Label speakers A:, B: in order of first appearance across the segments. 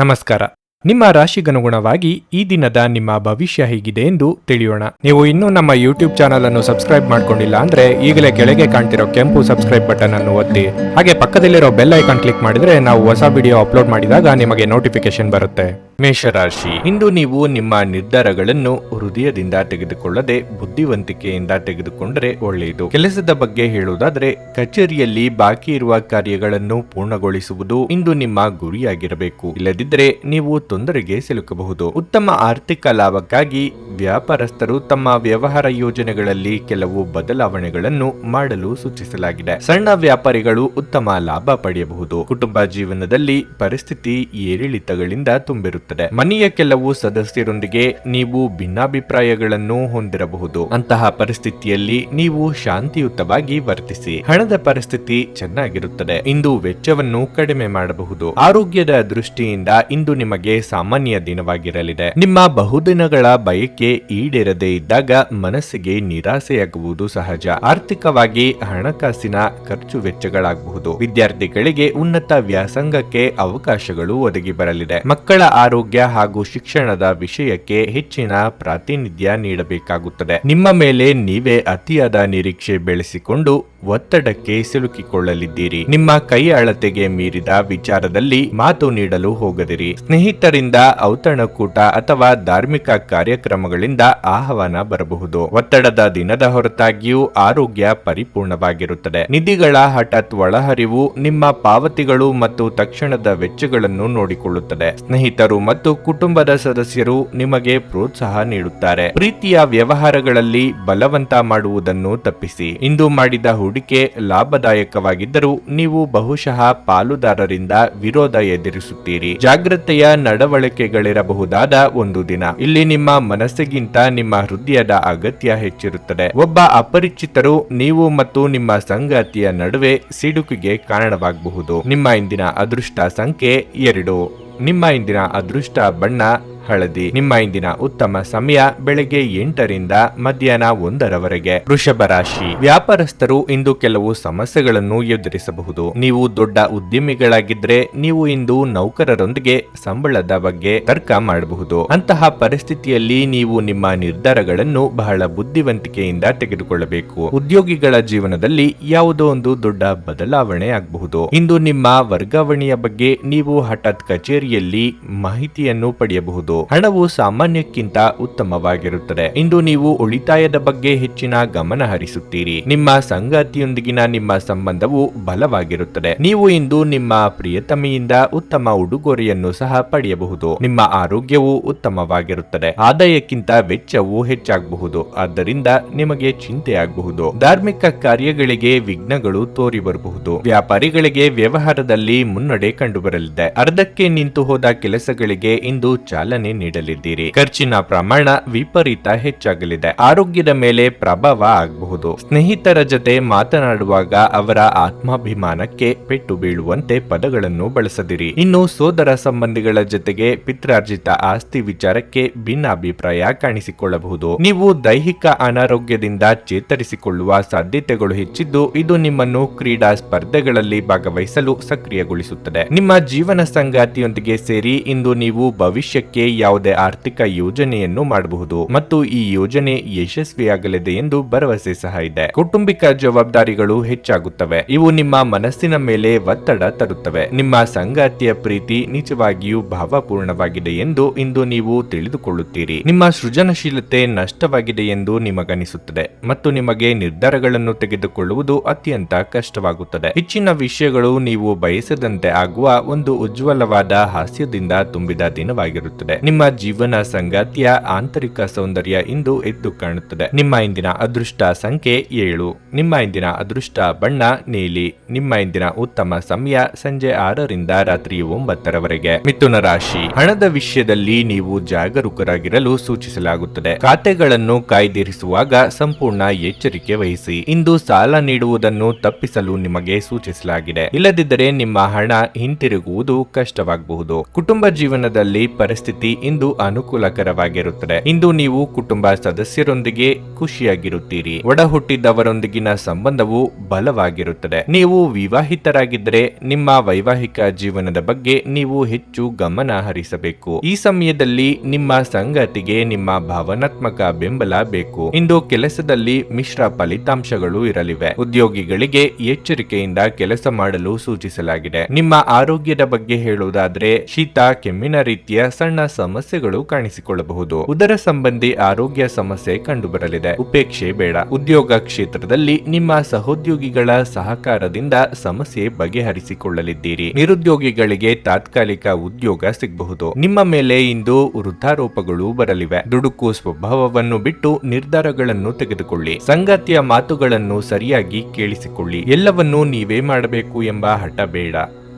A: ನಮಸ್ಕಾರ. ನಿಮ್ಮ ರಾಶಿಗನುಗುಣವಾಗಿ ಈ ದಿನದ ನಿಮ್ಮ ಭವಿಷ್ಯ ಹೇಗಿದೆ ಎಂದು ತಿಳಿಯೋಣ. ನೀವು ಇನ್ನೂ ನಮ್ಮ ಯೂಟ್ಯೂಬ್ ಚಾನಲ್ ಅನ್ನು ಸಬ್ಸ್ಕ್ರೈಬ್ ಮಾಡ್ಕೊಂಡಿಲ್ಲ ಅಂದ್ರೆ ಈಗಲೇ ಕೆಳಗೆ ಕಾಣ್ತಿರೋ ಕೆಂಪು ಸಬ್ಸ್ಕ್ರೈಬ್ ಬಟನ್ ಅನ್ನು ಒತ್ತಿ, ಹಾಗೆ ಪಕ್ಕದಲ್ಲಿರೋ ಬೆಲ್ ಐಕಾನ್ ಕ್ಲಿಕ್ ಮಾಡಿದ್ರೆ ನಾವು ಹೊಸ ವಿಡಿಯೋ ಅಪ್ಲೋಡ್ ಮಾಡಿದಾಗ ನಿಮಗೆ ನೋಟಿಫಿಕೇಶನ್ ಬರುತ್ತೆ. ಮೇಷರಾಶಿ, ಇಂದು ನೀವು ನಿಮ್ಮ ನಿರ್ಧಾರಗಳನ್ನು ಹೃದಯದಿಂದ ತೆಗೆದುಕೊಳ್ಳದೆ ಬುದ್ಧಿವಂತಿಕೆಯಿಂದ ತೆಗೆದುಕೊಂಡರೆ ಒಳ್ಳೆಯದು. ಕೆಲಸದ ಬಗ್ಗೆ ಹೇಳುವುದಾದ್ರೆ, ಕಚೇರಿಯಲ್ಲಿ ಬಾಕಿ ಇರುವ ಕಾರ್ಯಗಳನ್ನು ಪೂರ್ಣಗೊಳಿಸುವುದು ಇಂದು ನಿಮ್ಮ ಗುರಿಯಾಗಿರಬೇಕು. ಇಲ್ಲದಿದ್ದರೆ ನೀವು ತೊಂದರೆಗೆ ಸಿಲುಕಬಹುದು. ಉತ್ತಮ ಆರ್ಥಿಕ ಲಾಭಕ್ಕಾಗಿ ವ್ಯಾಪಾರಸ್ಥರು ತಮ್ಮ ವ್ಯವಹಾರ ಯೋಜನೆಗಳಲ್ಲಿ ಕೆಲವು ಬದಲಾವಣೆಗಳನ್ನು ಮಾಡಲು ಸೂಚಿಸಲಾಗಿದೆ. ಸಣ್ಣ ವ್ಯಾಪಾರಿಗಳು ಉತ್ತಮ ಲಾಭ ಪಡೆಯಬಹುದು. ಕುಟುಂಬ ಜೀವನದಲ್ಲಿ ಪರಿಸ್ಥಿತಿ ಏರಿಳಿತಗಳಿಂದ ತುಂಬಿರುತ್ತದೆ. ಮನೆಯ ಕೆಲವು ಸದಸ್ಯರೊಂದಿಗೆ ನೀವು ಭಿನ್ನಾಭಿಪ್ರಾಯಗಳನ್ನು ಹೊಂದಿರಬಹುದು. ಅಂತಹ ಪರಿಸ್ಥಿತಿಯಲ್ಲಿ ನೀವು ಶಾಂತಿಯುತವಾಗಿ ವರ್ತಿಸಿ. ಹಣದ ಪರಿಸ್ಥಿತಿ ಚೆನ್ನಾಗಿರುತ್ತದೆ. ಇಂದು ವೆಚ್ಚವನ್ನು ಕಡಿಮೆ ಮಾಡಬಹುದು. ಆರೋಗ್ಯದ ದೃಷ್ಟಿಯಿಂದ ಇಂದು ನಿಮಗೆ ಸಾಮಾನ್ಯ ದಿನವಾಗಿರಲಿದೆ. ನಿಮ್ಮ ಬಹುದಿನಗಳ ಬಯಕೆ ಈಡೇರದೇ ಇದ್ದಾಗ ಮನಸ್ಸಿಗೆ ನಿರಾಸೆಯಾಗುವುದು ಸಹಜ. ಆರ್ಥಿಕವಾಗಿ ಹಣಕಾಸಿನ ಖರ್ಚು ವೆಚ್ಚಗಳಾಗಬಹುದು. ವಿದ್ಯಾರ್ಥಿಗಳಿಗೆ ಉನ್ನತ ವ್ಯಾಸಂಗಕ್ಕೆ ಅವಕಾಶಗಳು ಒದಗಿ ಬರಲಿದೆ. ಮಕ್ಕಳ ಆರೋಗ್ಯ ಹಾಗೂ ಶಿಕ್ಷಣದ ವಿಷಯಕ್ಕೆ ಹೆಚ್ಚಿನ ಪ್ರಾತಿನಿಧ್ಯ ನೀಡಬೇಕಾಗುತ್ತದೆ. ನಿಮ್ಮ ಮೇಲೆ ನೀವೇ ಅತಿಯಾದ ನಿರೀಕ್ಷೆ ಬೆಳೆಸಿಕೊಂಡು ಒತ್ತಡಕ್ಕೆ ಸಿಲುಕಿಕೊಳ್ಳಲಿದ್ದೀರಿ. ನಿಮ್ಮ ಕೈ ಅಳತೆಗೆ ಮೀರಿದ ವಿಚಾರದಲ್ಲಿ ಮಾತು ನೀಡಲು ಹೋಗದಿರಿ. ಸ್ನೇಹಿತರಿಂದ ಔತಣಕೂಟ ಅಥವಾ ಧಾರ್ಮಿಕ ಕಾರ್ಯಕ್ರಮಗಳಿಂದ ಆಹ್ವಾನ ಬರಬಹುದು. ಒತ್ತಡದ ದಿನದ ಹೊರತಾಗಿಯೂ ಆರೋಗ್ಯ ಪರಿಪೂರ್ಣವಾಗಿರುತ್ತದೆ. ನಿಧಿಗಳ ಹಠಾತ್ ಒಳಹರಿವು ನಿಮ್ಮ ಪಾವತಿಗಳು ಮತ್ತು ತಕ್ಷಣದ ವೆಚ್ಚಗಳನ್ನು ನೋಡಿಕೊಳ್ಳುತ್ತದೆ. ಸ್ನೇಹಿತರು ಮತ್ತು ಕುಟುಂಬದ ಸದಸ್ಯರು ನಿಮಗೆ ಪ್ರೋತ್ಸಾಹ ನೀಡುತ್ತಾರೆ. ಪ್ರೀತಿಯ ವ್ಯವಹಾರಗಳಲ್ಲಿ ಬಲವಂತ ಮಾಡುವುದನ್ನು ತಪ್ಪಿಸಿ. ಇಂದು ಮಾಡಿದ ಹೂಡಿಕೆ ಲಾಭದಾಯಕವಾಗಿದ್ದರೂ ನೀವು ಬಹುಶಃ ಪಾಲುದಾರರಿಂದ ವಿರೋಧ ಎದುರಿಸುತ್ತೀರಿ. ಜಾಗ್ರತೆಯ ನಡವಳಿಕೆಗಳಿರಬಹುದಾದ ಒಂದು ದಿನ. ಇಲ್ಲಿ ನಿಮ್ಮ ಮನಸ್ಸಿಗಿಂತ ನಿಮ್ಮ ಹೃದಯದ ಅಗತ್ಯ ಹೆಚ್ಚಿರುತ್ತದೆ. ಒಬ್ಬ ಅಪರಿಚಿತರು ನೀವು ಮತ್ತು ನಿಮ್ಮ ಸಂಗಾತಿಯ ನಡುವೆ ಸಿಡುಕಿಗೆ ಕಾರಣವಾಗಬಹುದು. ನಿಮ್ಮ ಇಂದಿನ ಅದೃಷ್ಟ ಸಂಖ್ಯೆ 2. ನಿಮ್ಮ ಇಂದಿನ ಅದೃಷ್ಟ ಬಣ್ಣ ಹಳದಿ. ನಿಮ್ಮ ಇಂದಿನ ಉತ್ತಮ ಸಮಯ ಬೆಳಗ್ಗೆ 8ರಿಂದ ಮಧ್ಯಾಹ್ನ 1ರವರೆಗೆ. ವೃಷಭ ರಾಶಿ, ವ್ಯಾಪಾರಸ್ಥರು ಇಂದು ಕೆಲವು ಸಮಸ್ಯೆಗಳನ್ನು ಎದುರಿಸಬಹುದು. ನೀವು ದೊಡ್ಡ ಉದ್ಯಮಿಗಳಾಗಿದ್ರೆ ನೀವು ಇಂದು ನೌಕರರೊಂದಿಗೆ ಸಂಬಳದ ಬಗ್ಗೆ ತರ್ಕ ಮಾಡಬಹುದು. ಅಂತಹ ಪರಿಸ್ಥಿತಿಯಲ್ಲಿ ನೀವು ನಿಮ್ಮ ನಿರ್ಧಾರಗಳನ್ನು ಬಹಳ ಬುದ್ಧಿವಂತಿಕೆಯಿಂದ ತೆಗೆದುಕೊಳ್ಳಬೇಕು. ಉದ್ಯೋಗಿಗಳ ಜೀವನದಲ್ಲಿ ಯಾವುದೋ ಒಂದು ದೊಡ್ಡ ಬದಲಾವಣೆ ಆಗಬಹುದು. ಇಂದು ನಿಮ್ಮ ವರ್ಗಾವಣೆಯ ಬಗ್ಗೆ ನೀವು ಹಠಾತ್ ಕಚೇರಿಯಲ್ಲಿ ಮಾಹಿತಿಯನ್ನು ಪಡೆಯಬಹುದು. ಹಣವು ಸಾಮಾನ್ಯಕ್ಕಿಂತ ಉತ್ತಮವಾಗಿರುತ್ತದೆ. ಇಂದು ನೀವು ಉಳಿತಾಯದ ಬಗ್ಗೆ ಹೆಚ್ಚಿನ ಗಮನ ಹರಿಸುತ್ತೀರಿ. ನಿಮ್ಮ ಸಂಗಾತಿಯೊಂದಿಗಿನ ನಿಮ್ಮ ಸಂಬಂಧವು ಬಲವಾಗಿರುತ್ತದೆ. ನೀವು ಇಂದು ನಿಮ್ಮ ಪ್ರಿಯತಮೆಯಿಂದ ಉತ್ತಮ ಉಡುಗೊರೆಯನ್ನು ಸಹ ಪಡೆಯಬಹುದು. ನಿಮ್ಮ ಆರೋಗ್ಯವು ಉತ್ತಮವಾಗಿರುತ್ತದೆ. ಆದಾಯಕ್ಕಿಂತ ವೆಚ್ಚವು ಹೆಚ್ಚಾಗಬಹುದು. ಆದ್ದರಿಂದ ನಿಮಗೆ ಚಿಂತೆಯಾಗಬಹುದು. ಧಾರ್ಮಿಕ ಕಾರ್ಯಗಳಿಗೆ ವಿಘ್ನಗಳು ತೋರಿ ಬರಬಹುದು. ವ್ಯಾಪಾರಿಗಳಿಗೆ ವ್ಯವಹಾರದಲ್ಲಿ ಮುನ್ನಡೆ ಕಂಡುಬರಲಿದೆ. ಅರ್ಧಕ್ಕೆ ನಿಂತು ಹೋದ ಕೆಲಸಗಳಿಗೆ ಇಂದು ಚಾಲನೆ ನೀಡಲಿದ್ದೀರಿ. ಖರ್ಚಿನ ಪ್ರಮಾಣ ವಿಪರೀತ ಹೆಚ್ಚಾಗಲಿದೆ. ಆರೋಗ್ಯದ ಮೇಲೆ ಪ್ರಭಾವ ಆಗಬಹುದು. ಸ್ನೇಹಿತರ ಜೊತೆ ಮಾತನಾಡುವಾಗ ಅವರ ಆತ್ಮಾಭಿಮಾನಕ್ಕೆ ಪೆಟ್ಟು ಬೀಳುವಂತೆ ಪದಗಳನ್ನು ಬಳಸದಿರಿ. ಇನ್ನು ಸೋದರ ಸಂಬಂಧಿಗಳ ಜೊತೆಗೆ ಪಿತ್ರಾರ್ಜಿತ ಆಸ್ತಿ ವಿಚಾರಕ್ಕೆ ಭಿನ್ನಾಭಿಪ್ರಾಯ ಕಾಣಿಸಿಕೊಳ್ಳಬಹುದು. ನೀವು ದೈಹಿಕ ಅನಾರೋಗ್ಯದಿಂದ ಚೇತರಿಸಿಕೊಳ್ಳುವ ಸಾಧ್ಯತೆಗಳು ಹೆಚ್ಚಿದ್ದು ಇದು ನಿಮ್ಮನ್ನು ಕ್ರೀಡಾ ಸ್ಪರ್ಧೆಗಳಲ್ಲಿ ಭಾಗವಹಿಸಲು ಸಕ್ರಿಯಗೊಳಿಸುತ್ತದೆ. ನಿಮ್ಮ ಜೀವನ ಸಂಗಾತಿಯೊಂದಿಗೆ ಸೇರಿ ಇಂದು ನೀವು ಭವಿಷ್ಯಕ್ಕೆ ಯಾವುದೇ ಆರ್ಥಿಕ ಯೋಜನೆಯನ್ನು ಮಾಡಬಹುದು ಮತ್ತು ಈ ಯೋಜನೆ ಯಶಸ್ವಿಯಾಗಲಿದೆ ಎಂದು ಭರವಸೆ ಸಹ ಇದೆ. ಕೌಟುಂಬಿಕ ಜವಾಬ್ದಾರಿಗಳು ಹೆಚ್ಚಾಗುತ್ತವೆ. ಇವು ನಿಮ್ಮ ಮನಸ್ಸಿನ ಮೇಲೆ ಒತ್ತಡ ತರುತ್ತವೆ. ನಿಮ್ಮ ಸಂಗಾತಿಯ ಪ್ರೀತಿ ನಿಜವಾಗಿಯೂ ಭಾವಪೂರ್ಣವಾಗಿದೆ ಎಂದು ಇಂದು ನೀವು ತಿಳಿದುಕೊಳ್ಳುತ್ತೀರಿ. ನಿಮ್ಮ ಸೃಜನಶೀಲತೆ ನಷ್ಟವಾಗಿದೆ ಎಂದು ನಿಮಗನಿಸುತ್ತದೆ ಮತ್ತು ನಿಮಗೆ ನಿರ್ಧಾರಗಳನ್ನು ತೆಗೆದುಕೊಳ್ಳುವುದು ಅತ್ಯಂತ ಕಷ್ಟವಾಗುತ್ತದೆ. ಹೆಚ್ಚಿನ ವಿಷಯಗಳು ನೀವು ಬಯಸದಂತೆ ಆಗುವ ಒಂದು ಉಜ್ವಲವಾದ ಹಾಸ್ಯದಿಂದ ತುಂಬಿದ ದಿನವಾಗಿರುತ್ತದೆ. ನಿಮ್ಮ ಜೀವನ ಸಂಗಾತಿಯ ಆಂತರಿಕ ಸೌಂದರ್ಯ ಇಂದು ಎದ್ದು ಕಾಣುತ್ತದೆ. ನಿಮ್ಮ ಇಂದಿನ ಅದೃಷ್ಟ ಸಂಖ್ಯೆ 7. ನಿಮ್ಮ ಇಂದಿನ ಅದೃಷ್ಟ ಬಣ್ಣ ನೀಲಿ. ನಿಮ್ಮ ಇಂದಿನ ಉತ್ತಮ ಸಮಯ ಸಂಜೆ 6ರಿಂದ ರಾತ್ರಿ 9ರವರೆಗೆ. ಮಿಥುನ ರಾಶಿ, ಹಣದ ವಿಷಯದಲ್ಲಿ ನೀವು ಜಾಗರೂಕರಾಗಿರಲು ಸೂಚಿಸಲಾಗುತ್ತದೆ. ಖಾತೆಗಳನ್ನು ಕಾಯ್ದಿರಿಸುವಾಗ ಸಂಪೂರ್ಣ ಎಚ್ಚರಿಕೆ ವಹಿಸಿ. ಇಂದು ಸಾಲ ನೀಡುವುದನ್ನು ತಪ್ಪಿಸಲು ನಿಮಗೆ ಸೂಚಿಸಲಾಗಿದೆ. ಇಲ್ಲದಿದ್ದರೆ ನಿಮ್ಮ ಹಣ ಹಿಂತಿರುಗುವುದು ಕಷ್ಟವಾಗಬಹುದು. ಕುಟುಂಬ ಜೀವನದಲ್ಲಿ ಪರಿಸ್ಥಿತಿ ಪರಿಸ್ಥಿತಿ ಇಂದು ಅನುಕೂಲಕರವಾಗಿರುತ್ತದೆ. ಇಂದು ನೀವು ಕುಟುಂಬ ಸದಸ್ಯರೊಂದಿಗೆ ಖುಷಿಯಾಗಿರುತ್ತೀರಿ. ಒಡ ಹುಟ್ಟಿದವರೊಂದಿಗಿನ ಸಂಬಂಧವು ಬಲವಾಗಿರುತ್ತದೆ. ನೀವು ವಿವಾಹಿತರಾಗಿದ್ದರೆ ನಿಮ್ಮ ವೈವಾಹಿಕ ಜೀವನದ ಬಗ್ಗೆ ನೀವು ಹೆಚ್ಚು ಗಮನ ಹರಿಸಬೇಕು. ಈ ಸಮಯದಲ್ಲಿ ನಿಮ್ಮ ಸಂಗಾತಿಗೆ ನಿಮ್ಮ ಭಾವನಾತ್ಮಕ ಬೆಂಬಲ ಬೇಕು. ಇಂದು ಕೆಲಸದಲ್ಲಿ ಮಿಶ್ರ ಫಲಿತಾಂಶಗಳು ಇರಲಿವೆ. ಉದ್ಯೋಗಿಗಳಿಗೆ ಎಚ್ಚರಿಕೆಯಿಂದ ಕೆಲಸ ಮಾಡಲು ಸೂಚಿಸಲಾಗಿದೆ. ನಿಮ್ಮ ಆರೋಗ್ಯದ ಬಗ್ಗೆ ಹೇಳುವುದಾದ್ರೆ ಶೀತ ಕೆಮ್ಮಿನ ರೀತಿಯ ಸಣ್ಣ ಸಮಸ್ಯೆಗಳು ಕಾಣಿಸಿಕೊಳ್ಳಬಹುದು. ಉದರ ಸಂಬಂಧಿ ಆರೋಗ್ಯ ಸಮಸ್ಯೆ ಕಂಡುಬರಲಿದೆ. ಉಪೇಕ್ಷೆ ಬೇಡ. ಉದ್ಯೋಗ ಕ್ಷೇತ್ರದಲ್ಲಿ ನಿಮ್ಮ ಸಹೋದ್ಯೋಗಿಗಳ ಸಹಕಾರದಿಂದ ಸಮಸ್ಯೆ ಬಗೆಹರಿಸಿಕೊಳ್ಳಲಿದ್ದೀರಿ. ನಿರುದ್ಯೋಗಿಗಳಿಗೆ ತಾತ್ಕಾಲಿಕ ಉದ್ಯೋಗ ಸಿಗಬಹುದು. ನಿಮ್ಮ ಮೇಲೆ ಇಂದು ವೃದ್ಧಾರೋಪಗಳು ಬರಲಿವೆ. ದುಡುಕು ಸ್ವಭಾವವನ್ನು ಬಿಟ್ಟು ನಿರ್ಧಾರಗಳನ್ನು ತೆಗೆದುಕೊಳ್ಳಿ. ಸಂಗಾತಿಯ ಮಾತುಗಳನ್ನು ಸರಿಯಾಗಿ ಕೇಳಿಸಿಕೊಳ್ಳಿ. ಎಲ್ಲವನ್ನೂ ನೀವೇ ಮಾಡಬೇಕು ಎಂಬ ಹಠ ಬೇಡ.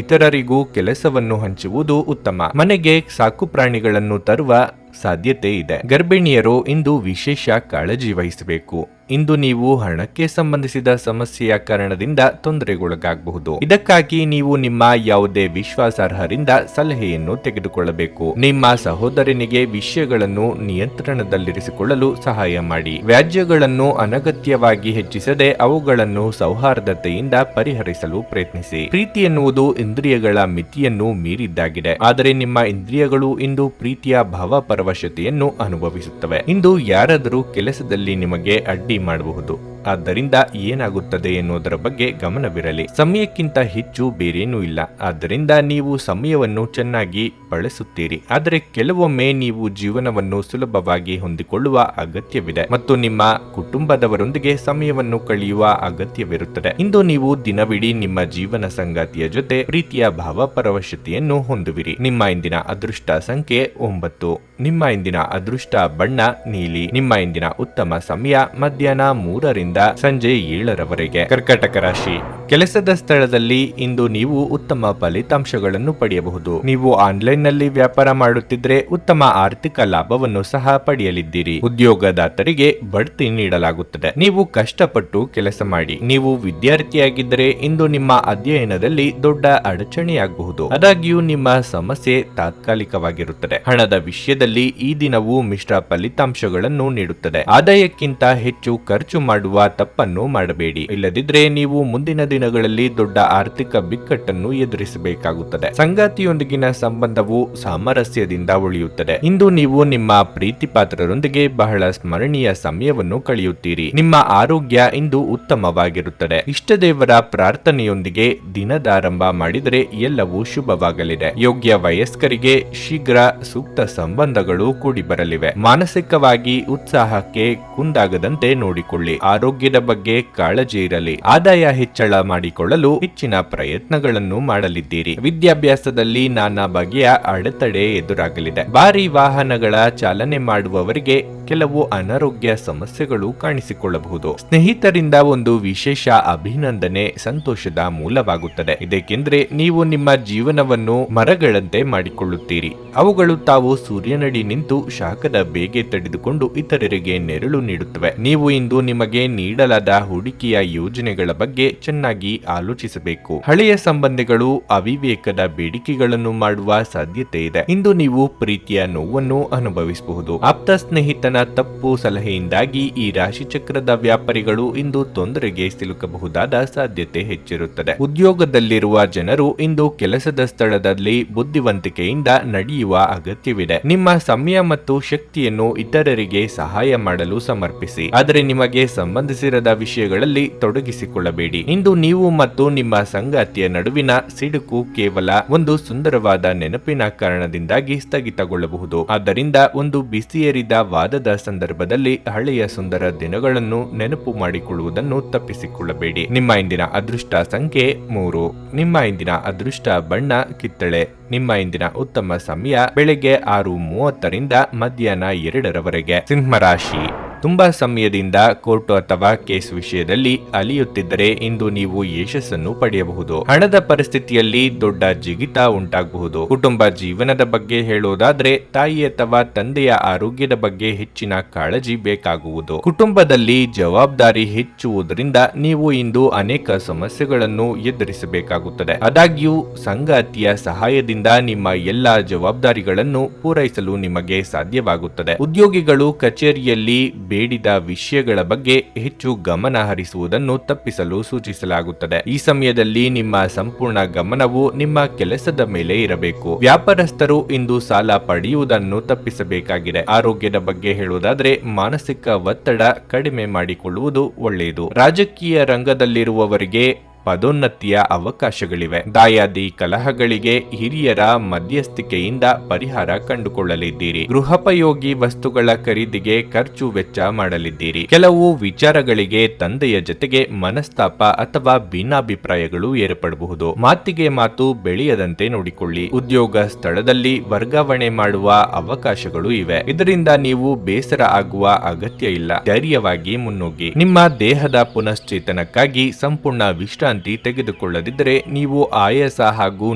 A: ಇತರರಿಗೂ ಕೆಲಸವನ್ನು ಹಂಚುವುದು ಉತ್ತಮ. ಮನೆಗೆ ಸಾಕು ಪ್ರಾಣಿಗಳನ್ನು ತರುವ ಸಾಧ್ಯತೆ ಇದೆ. ಗರ್ಭಿಣಿಯರು ಇಂದು ವಿಶೇಷ ಕಾಳಜಿ ವಹಿಸಬೇಕು. ಇಂದು ನೀವು ಹಣಕ್ಕೆ ಸಂಬಂಧಿಸಿದ ಸಮಸ್ಯೆಯ ಕಾರಣದಿಂದ ತೊಂದರೆಗೊಳಗಾಗಬಹುದು. ಇದಕ್ಕಾಗಿ ನೀವು ನಿಮ್ಮ ಯಾವುದೇ ವಿಶ್ವಾಸಾರ್ಹರಿಂದ ಸಲಹೆಯನ್ನು ತೆಗೆದುಕೊಳ್ಳಬೇಕು. ನಿಮ್ಮ ಸಹೋದರನಿಗೆ ವಿಷಯಗಳನ್ನು ನಿಯಂತ್ರಣದಲ್ಲಿರಿಸಿಕೊಳ್ಳಲು ಸಹಾಯ ಮಾಡಿ. ವ್ಯಾಜ್ಯಗಳನ್ನು ಅನಗತ್ಯವಾಗಿ ಹೆಚ್ಚಿಸದೆ ಅವುಗಳನ್ನು ಸೌಹಾರ್ದತೆಯಿಂದ ಪರಿಹರಿಸಲು ಪ್ರಯತ್ನಿಸಿ. ಪ್ರೀತಿ ಎನ್ನುವುದು ಇಂದ್ರಿಯಗಳ ಮಿತಿಯನ್ನು ಮೀರಿದ್ದಾಗಿದೆ. ಆದರೆ ನಿಮ್ಮ ಇಂದ್ರಿಯಗಳು ಇಂದು ಪ್ರೀತಿಯ ಭಾವಪರವಶತೆಯನ್ನು ಅನುಭವಿಸುತ್ತವೆ. ಇಂದು ಯಾರಾದರೂ ಕೆಲಸದಲ್ಲಿ ನಿಮಗೆ ಅಡ್ಡಿ ಮಾಡಬಹುದು. ಆದ್ದರಿಂದ ಏನಾಗುತ್ತದೆ ಎನ್ನುವುದರ ಬಗ್ಗೆ ಗಮನವಿರಲಿ. ಸಮಯಕ್ಕಿಂತ ಹೆಚ್ಚು ಬೇರೇನೂ ಇಲ್ಲ. ಆದ್ದರಿಂದ ನೀವು ಸಮಯವನ್ನು ಚೆನ್ನಾಗಿ ಬಳಸುತ್ತೀರಿ. ಆದರೆ ಕೆಲವೊಮ್ಮೆ ನೀವು ಜೀವನವನ್ನು ಸುಲಭವಾಗಿ ಹೊಂದಿಕೊಳ್ಳುವ ಅಗತ್ಯವಿದೆ ಮತ್ತು ನಿಮ್ಮ ಕುಟುಂಬದವರೊಂದಿಗೆ ಸಮಯವನ್ನು ಕಳೆಯುವ ಅಗತ್ಯವಿರುತ್ತದೆ. ಇಂದು ನೀವು ದಿನವಿಡೀ ನಿಮ್ಮ ಜೀವನ ಸಂಗಾತಿಯ ಜೊತೆ ಪ್ರೀತಿಯ ಭಾವಪರವಶತೆಯನ್ನು ಹೊಂದುವಿರಿ. ನಿಮ್ಮ ಇಂದಿನ ಅದೃಷ್ಟ ಸಂಖ್ಯೆ 9. ನಿಮ್ಮ ಇಂದಿನ ಅದೃಷ್ಟ ಬಣ್ಣ ನೀಲಿ. ನಿಮ್ಮ ಇಂದಿನ ಉತ್ತಮ ಸಮಯ ಮಧ್ಯಾಹ್ನ 3 ಸಂಜೆ 7 ಕರ್ಕಾಟಕ ರಾಶಿ. ಕೆಲಸದ ಸ್ಥಳದಲ್ಲಿ ಇಂದು ನೀವು ಉತ್ತಮ ಫಲಿತಾಂಶಗಳನ್ನು ಪಡೆಯಬಹುದು. ನೀವು ಆನ್ಲೈನ್ ನಲ್ಲಿ ವ್ಯಾಪಾರ ಮಾಡುತ್ತಿದ್ರೆ ಉತ್ತಮ ಆರ್ಥಿಕ ಲಾಭವನ್ನು ಸಹ ಪಡೆಯಲಿದ್ದೀರಿ. ಉದ್ಯೋಗದಾತರಿಗೆ ಬಡ್ತಿ ನೀಡಲಾಗುತ್ತದೆ. ನೀವು ಕಷ್ಟಪಟ್ಟು ಕೆಲಸ ಮಾಡಿ. ನೀವು ವಿದ್ಯಾರ್ಥಿಯಾಗಿದ್ದರೆ ಇಂದು ನಿಮ್ಮ ಅಧ್ಯಯನದಲ್ಲಿ ದೊಡ್ಡ ಅಡಚಣೆಯಾಗಬಹುದು. ಆದಾಗ್ಯೂ ನಿಮ್ಮ ಸಮಸ್ಯೆ ತಾತ್ಕಾಲಿಕವಾಗಿರುತ್ತದೆ. ಹಣದ ವಿಷಯದಲ್ಲಿ ಈ ದಿನವು ಮಿಶ್ರ ಫಲಿತಾಂಶಗಳನ್ನು ನೀಡುತ್ತದೆ. ಆದಾಯಕ್ಕಿಂತ ಹೆಚ್ಚು ಖರ್ಚು ಮಾಡುವ ತಪ್ಪನ್ನು ಮಾಡಬೇಡಿ. ಇಲ್ಲದಿದ್ರೆ ನೀವು ಮುಂದಿನ ದಿನಗಳಲ್ಲಿ ದೊಡ್ಡ ಆರ್ಥಿಕ ಬಿಕ್ಕಟ್ಟನ್ನು ಎದುರಿಸಬೇಕಾಗುತ್ತದೆ. ಸಂಗಾತಿಯೊಂದಿಗಿನ ಸಂಬಂಧವು ಸಾಮರಸ್ಯದಿಂದ ಉಳಿಯುತ್ತದೆ. ಇಂದು ನೀವು ನಿಮ್ಮ ಪ್ರೀತಿ ಪಾತ್ರರೊಂದಿಗೆ ಬಹಳ ಸ್ಮರಣೀಯ ಸಮಯವನ್ನು ಕಳೆಯುತ್ತೀರಿ. ನಿಮ್ಮ ಆರೋಗ್ಯ ಇಂದು ಉತ್ತಮವಾಗಿರುತ್ತದೆ. ಇಷ್ಟದೇವರ ಪ್ರಾರ್ಥನೆಯೊಂದಿಗೆ ದಿನದಾರಂಭ ಮಾಡಿದರೆ ಎಲ್ಲವೂ ಶುಭವಾಗಲಿದೆ. ಯೋಗ್ಯ ವಯಸ್ಕರಿಗೆ ಶೀಘ್ರ ಸೂಕ್ತ ಸಂಬಂಧಗಳು ಕೂಡಿ ಬರಲಿವೆ. ಮಾನಸಿಕವಾಗಿ ಉತ್ಸಾಹಕ್ಕೆ ಕುಂದಾಗದಂತೆ ನೋಡಿಕೊಳ್ಳಿ. ಆರೋಗ್ಯದ ಬಗ್ಗೆ ಕಾಳಜಿ ಇರಲಿ. ಆದಾಯ ಹೆಚ್ಚಳ ಮಾಡಿಕೊಳ್ಳಲು ಹೆಚ್ಚಿನ ಪ್ರಯತ್ನಗಳನ್ನು ಮಾಡಲಿದ್ದೀರಿ. ವಿದ್ಯಾಭ್ಯಾಸದಲ್ಲಿ ನಾನಾ ಬಗೆಯ ಅಡೆತಡೆ ಎದುರಾಗಲಿದೆ. ಭಾರಿ ವಾಹನಗಳ ಚಾಲನೆ ಮಾಡುವವರಿಗೆ ಕೆಲವು ಅನಾರೋಗ್ಯ ಸಮಸ್ಯೆಗಳು ಕಾಣಿಸಿಕೊಳ್ಳಬಹುದು. ಸ್ನೇಹಿತರಿಂದ ಒಂದು ವಿಶೇಷ ಅಭಿನಂದನೆ ಸಂತೋಷದ ಮೂಲವಾಗುತ್ತದೆ. ಇದಕ್ಕೆಂದ್ರೆ ನೀವು ನಿಮ್ಮ ಜೀವನವನ್ನು ಮರಗಳಂತೆ ಮಾಡಿಕೊಳ್ಳುತ್ತೀರಿ. ಅವುಗಳು ತಾವು ಸೂರ್ಯನಡಿ ನಿಂತು ಶಾಖದ ಬೇಗೆ ತಡೆದುಕೊಂಡು ಇತರರಿಗೆ ನೆರಳು ನೀಡುತ್ತವೆ. ನೀವು ಇಂದು ನಿಮಗೆ ನೀಡಲಾದ ಹೂಡಿಕೆಯ ಯೋಜನೆಗಳ ಬಗ್ಗೆ ಚೆನ್ನಾಗಿ ಆಲೋಚಿಸಬೇಕು. ಹಳೆಯ ಸಂಬಂಧಿಗಳು ಅವಿವೇಕದ ಬೇಡಿಕೆಗಳನ್ನು ಮಾಡುವ ಸಾಧ್ಯತೆ ಇದೆ. ಇಂದು ನೀವು ಪ್ರೀತಿಯ ನೋವನ್ನು ಅನುಭವಿಸಬಹುದು. ಆಪ್ತ ಸ್ನೇಹಿತನ ತಪ್ಪು ಸಲಹೆಯಿಂದಾಗಿ ಈ ರಾಶಿ ಚಕ್ರದ ವ್ಯಾಪಾರಿಗಳು ಇಂದು ತೊಂದರೆಗೆ ಸಿಲುಕಬಹುದಾದ ಸಾಧ್ಯತೆ ಹೆಚ್ಚಿರುತ್ತದೆ. ಉದ್ಯೋಗದಲ್ಲಿರುವ ಜನರು ಇಂದು ಕೆಲಸದ ಸ್ಥಳದಲ್ಲಿ ಬುದ್ಧಿವಂತಿಕೆಯಿಂದ ನಡೆಯುವ ಅಗತ್ಯವಿದೆ. ನಿಮ್ಮ ಸಮಯ ಮತ್ತು ಶಕ್ತಿಯನ್ನು ಇತರರಿಗೆ ಸಹಾಯ ಮಾಡಲು ಸಮರ್ಪಿಸಿ. ಆದರೆ ನಿಮಗೆ ಸಂಬಂಧಿಸಿರದ ವಿಷಯಗಳಲ್ಲಿ ತೊಡಗಿಸಿಕೊಳ್ಳಬೇಡಿ. ಇಂದು ನೀವು ಮತ್ತು ನಿಮ್ಮ ಸಂಗಾತಿಯ ನಡುವಿನ ಸಿಡುಕು ಕೇವಲ ಒಂದು ಸುಂದರವಾದ ನೆನಪಿನ ಕಾರಣದಿಂದಾಗಿ ಸ್ಥಗಿತಗೊಳ್ಳಬಹುದು. ಆದ್ದರಿಂದ ಒಂದು ಬಿಸಿಯೇರಿದ ವಾದದ ಸಂದರ್ಭದಲ್ಲಿ ಹಳೆಯ ಸುಂದರ ದಿನಗಳನ್ನು ನೆನಪು ಮಾಡಿಕೊಳ್ಳುವುದನ್ನು ತಪ್ಪಿಸಿಕೊಳ್ಳಬೇಡಿ. ನಿಮ್ಮ ಇಂದಿನ ಅದೃಷ್ಟ ಸಂಖ್ಯೆ 3. ನಿಮ್ಮ ಇಂದಿನ ಅದೃಷ್ಟ ಬಣ್ಣ ಕಿತ್ತಳೆ. ನಿಮ್ಮ ಇಂದಿನ ಉತ್ತಮ ಸಮಯ ಬೆಳಗ್ಗೆ 6:30 ಮಧ್ಯಾಹ್ನ 2 ಸಿಂಹರಾಶಿ. ತುಂಬಾ ಸಮಯದಿಂದ ಕೋರ್ಟ್ ಅಥವಾ ಕೇಸ್ ವಿಷಯದಲ್ಲಿ ಅಲಿಯುತ್ತಿದ್ದರೆ ಇಂದು ನೀವು ಯಶಸ್ಸನ್ನು ಪಡೆಯಬಹುದು. ಹಣದ ಪರಿಸ್ಥಿತಿಯಲ್ಲಿ ದೊಡ್ಡ ಜಿಗಿತ ಉಂಟಾಗಬಹುದು. ಕುಟುಂಬ ಜೀವನದ ಬಗ್ಗೆ ಹೇಳುವುದಾದ್ರೆ ತಾಯಿ ಅಥವಾ ತಂದೆಯ ಆರೋಗ್ಯದ ಬಗ್ಗೆ ಹೆಚ್ಚಿನ ಕಾಳಜಿ ಬೇಕಾಗುವುದು. ಕುಟುಂಬದಲ್ಲಿ ಜವಾಬ್ದಾರಿ ಹೆಚ್ಚುವುದರಿಂದ ನೀವು ಇಂದು ಅನೇಕ ಸಮಸ್ಯೆಗಳನ್ನು ಎದುರಿಸಬೇಕಾಗುತ್ತದೆ. ಆದಾಗ್ಯೂ ಸಂಗಾತಿಯ ಸಹಾಯದಿಂದ ನಿಮ್ಮ ಎಲ್ಲಾ ಜವಾಬ್ದಾರಿಗಳನ್ನು ಪೂರೈಸಲು ನಿಮಗೆ ಸಾಧ್ಯವಾಗುತ್ತದೆ. ಉದ್ಯೋಗಿಗಳು ಕಚೇರಿಯಲ್ಲಿ ಬೇಡಿದ ವಿಷಯಗಳ ಬಗ್ಗೆ ಹೆಚ್ಚು ಗಮನ ಹರಿಸುವುದನ್ನು ತಪ್ಪಿಸಲು ಸೂಚಿಸಲಾಗುತ್ತದೆ. ಈ ಸಮಯದಲ್ಲಿ ನಿಮ್ಮ ಸಂಪೂರ್ಣ ಗಮನವು ನಿಮ್ಮ ಕೆಲಸದ ಮೇಲೆ ಇರಬೇಕು. ವ್ಯಾಪಾರಸ್ಥರು ಇಂದು ಸಾಲ ಪಡೆಯುವುದನ್ನು ತಪ್ಪಿಸಬೇಕಾಗಿದೆ. ಆರೋಗ್ಯದ ಬಗ್ಗೆ ಹೇಳುವುದಾದ್ರೆ ಮಾನಸಿಕ ಒತ್ತಡ ಕಡಿಮೆ ಮಾಡಿಕೊಳ್ಳುವುದು ಒಳ್ಳೆಯದು. ರಾಜಕೀಯ ರಂಗದಲ್ಲಿರುವವರಿಗೆ ಪದೋನ್ನತಿಯ ಅವಕಾಶಗಳಿವೆ. ದಾಯಾದಿ ಕಲಹಗಳಿಗೆ ಹಿರಿಯರ ಮಧ್ಯಸ್ಥಿಕೆಯಿಂದ ಪರಿಹಾರ ಕಂಡುಕೊಳ್ಳಲಿದ್ದೀರಿ. ಗೃಹೋಪಯೋಗಿ ವಸ್ತುಗಳ ಖರೀದಿಗೆ ಖರ್ಚು ವೆಚ್ಚ ಮಾಡಲಿದ್ದೀರಿ. ಕೆಲವು ವಿಚಾರಗಳಿಗೆ ತಂದೆಯ ಜೊತೆಗೆ ಮನಸ್ತಾಪ ಅಥವಾ ಭಿನ್ನಾಭಿಪ್ರಾಯಗಳು ಏರ್ಪಡಬಹುದು. ಮಾತಿಗೆ ಮಾತು ಬೆಳೆಯದಂತೆ ನೋಡಿಕೊಳ್ಳಿ. ಉದ್ಯೋಗ ಸ್ಥಳದಲ್ಲಿ ವರ್ಗಾವಣೆ ಮಾಡುವ ಅವಕಾಶಗಳು ಇವೆ. ಇದರಿಂದ ನೀವು ಬೇಸರ ಆಗುವ ಅಗತ್ಯ ಇಲ್ಲ. ಧೈರ್ಯವಾಗಿ ಮುನ್ನುಗ್ಗಿ. ನಿಮ್ಮ ದೇಹದ ಪುನಶ್ಚೇತನಕ್ಕಾಗಿ ಸಂಪೂರ್ಣ ವಿಶ್ರಾಂತಿ ತೆಗೆದುಕೊಳ್ಳದಿದ್ದರೆ ನೀವು ಆಯಾಸ ಹಾಗೂ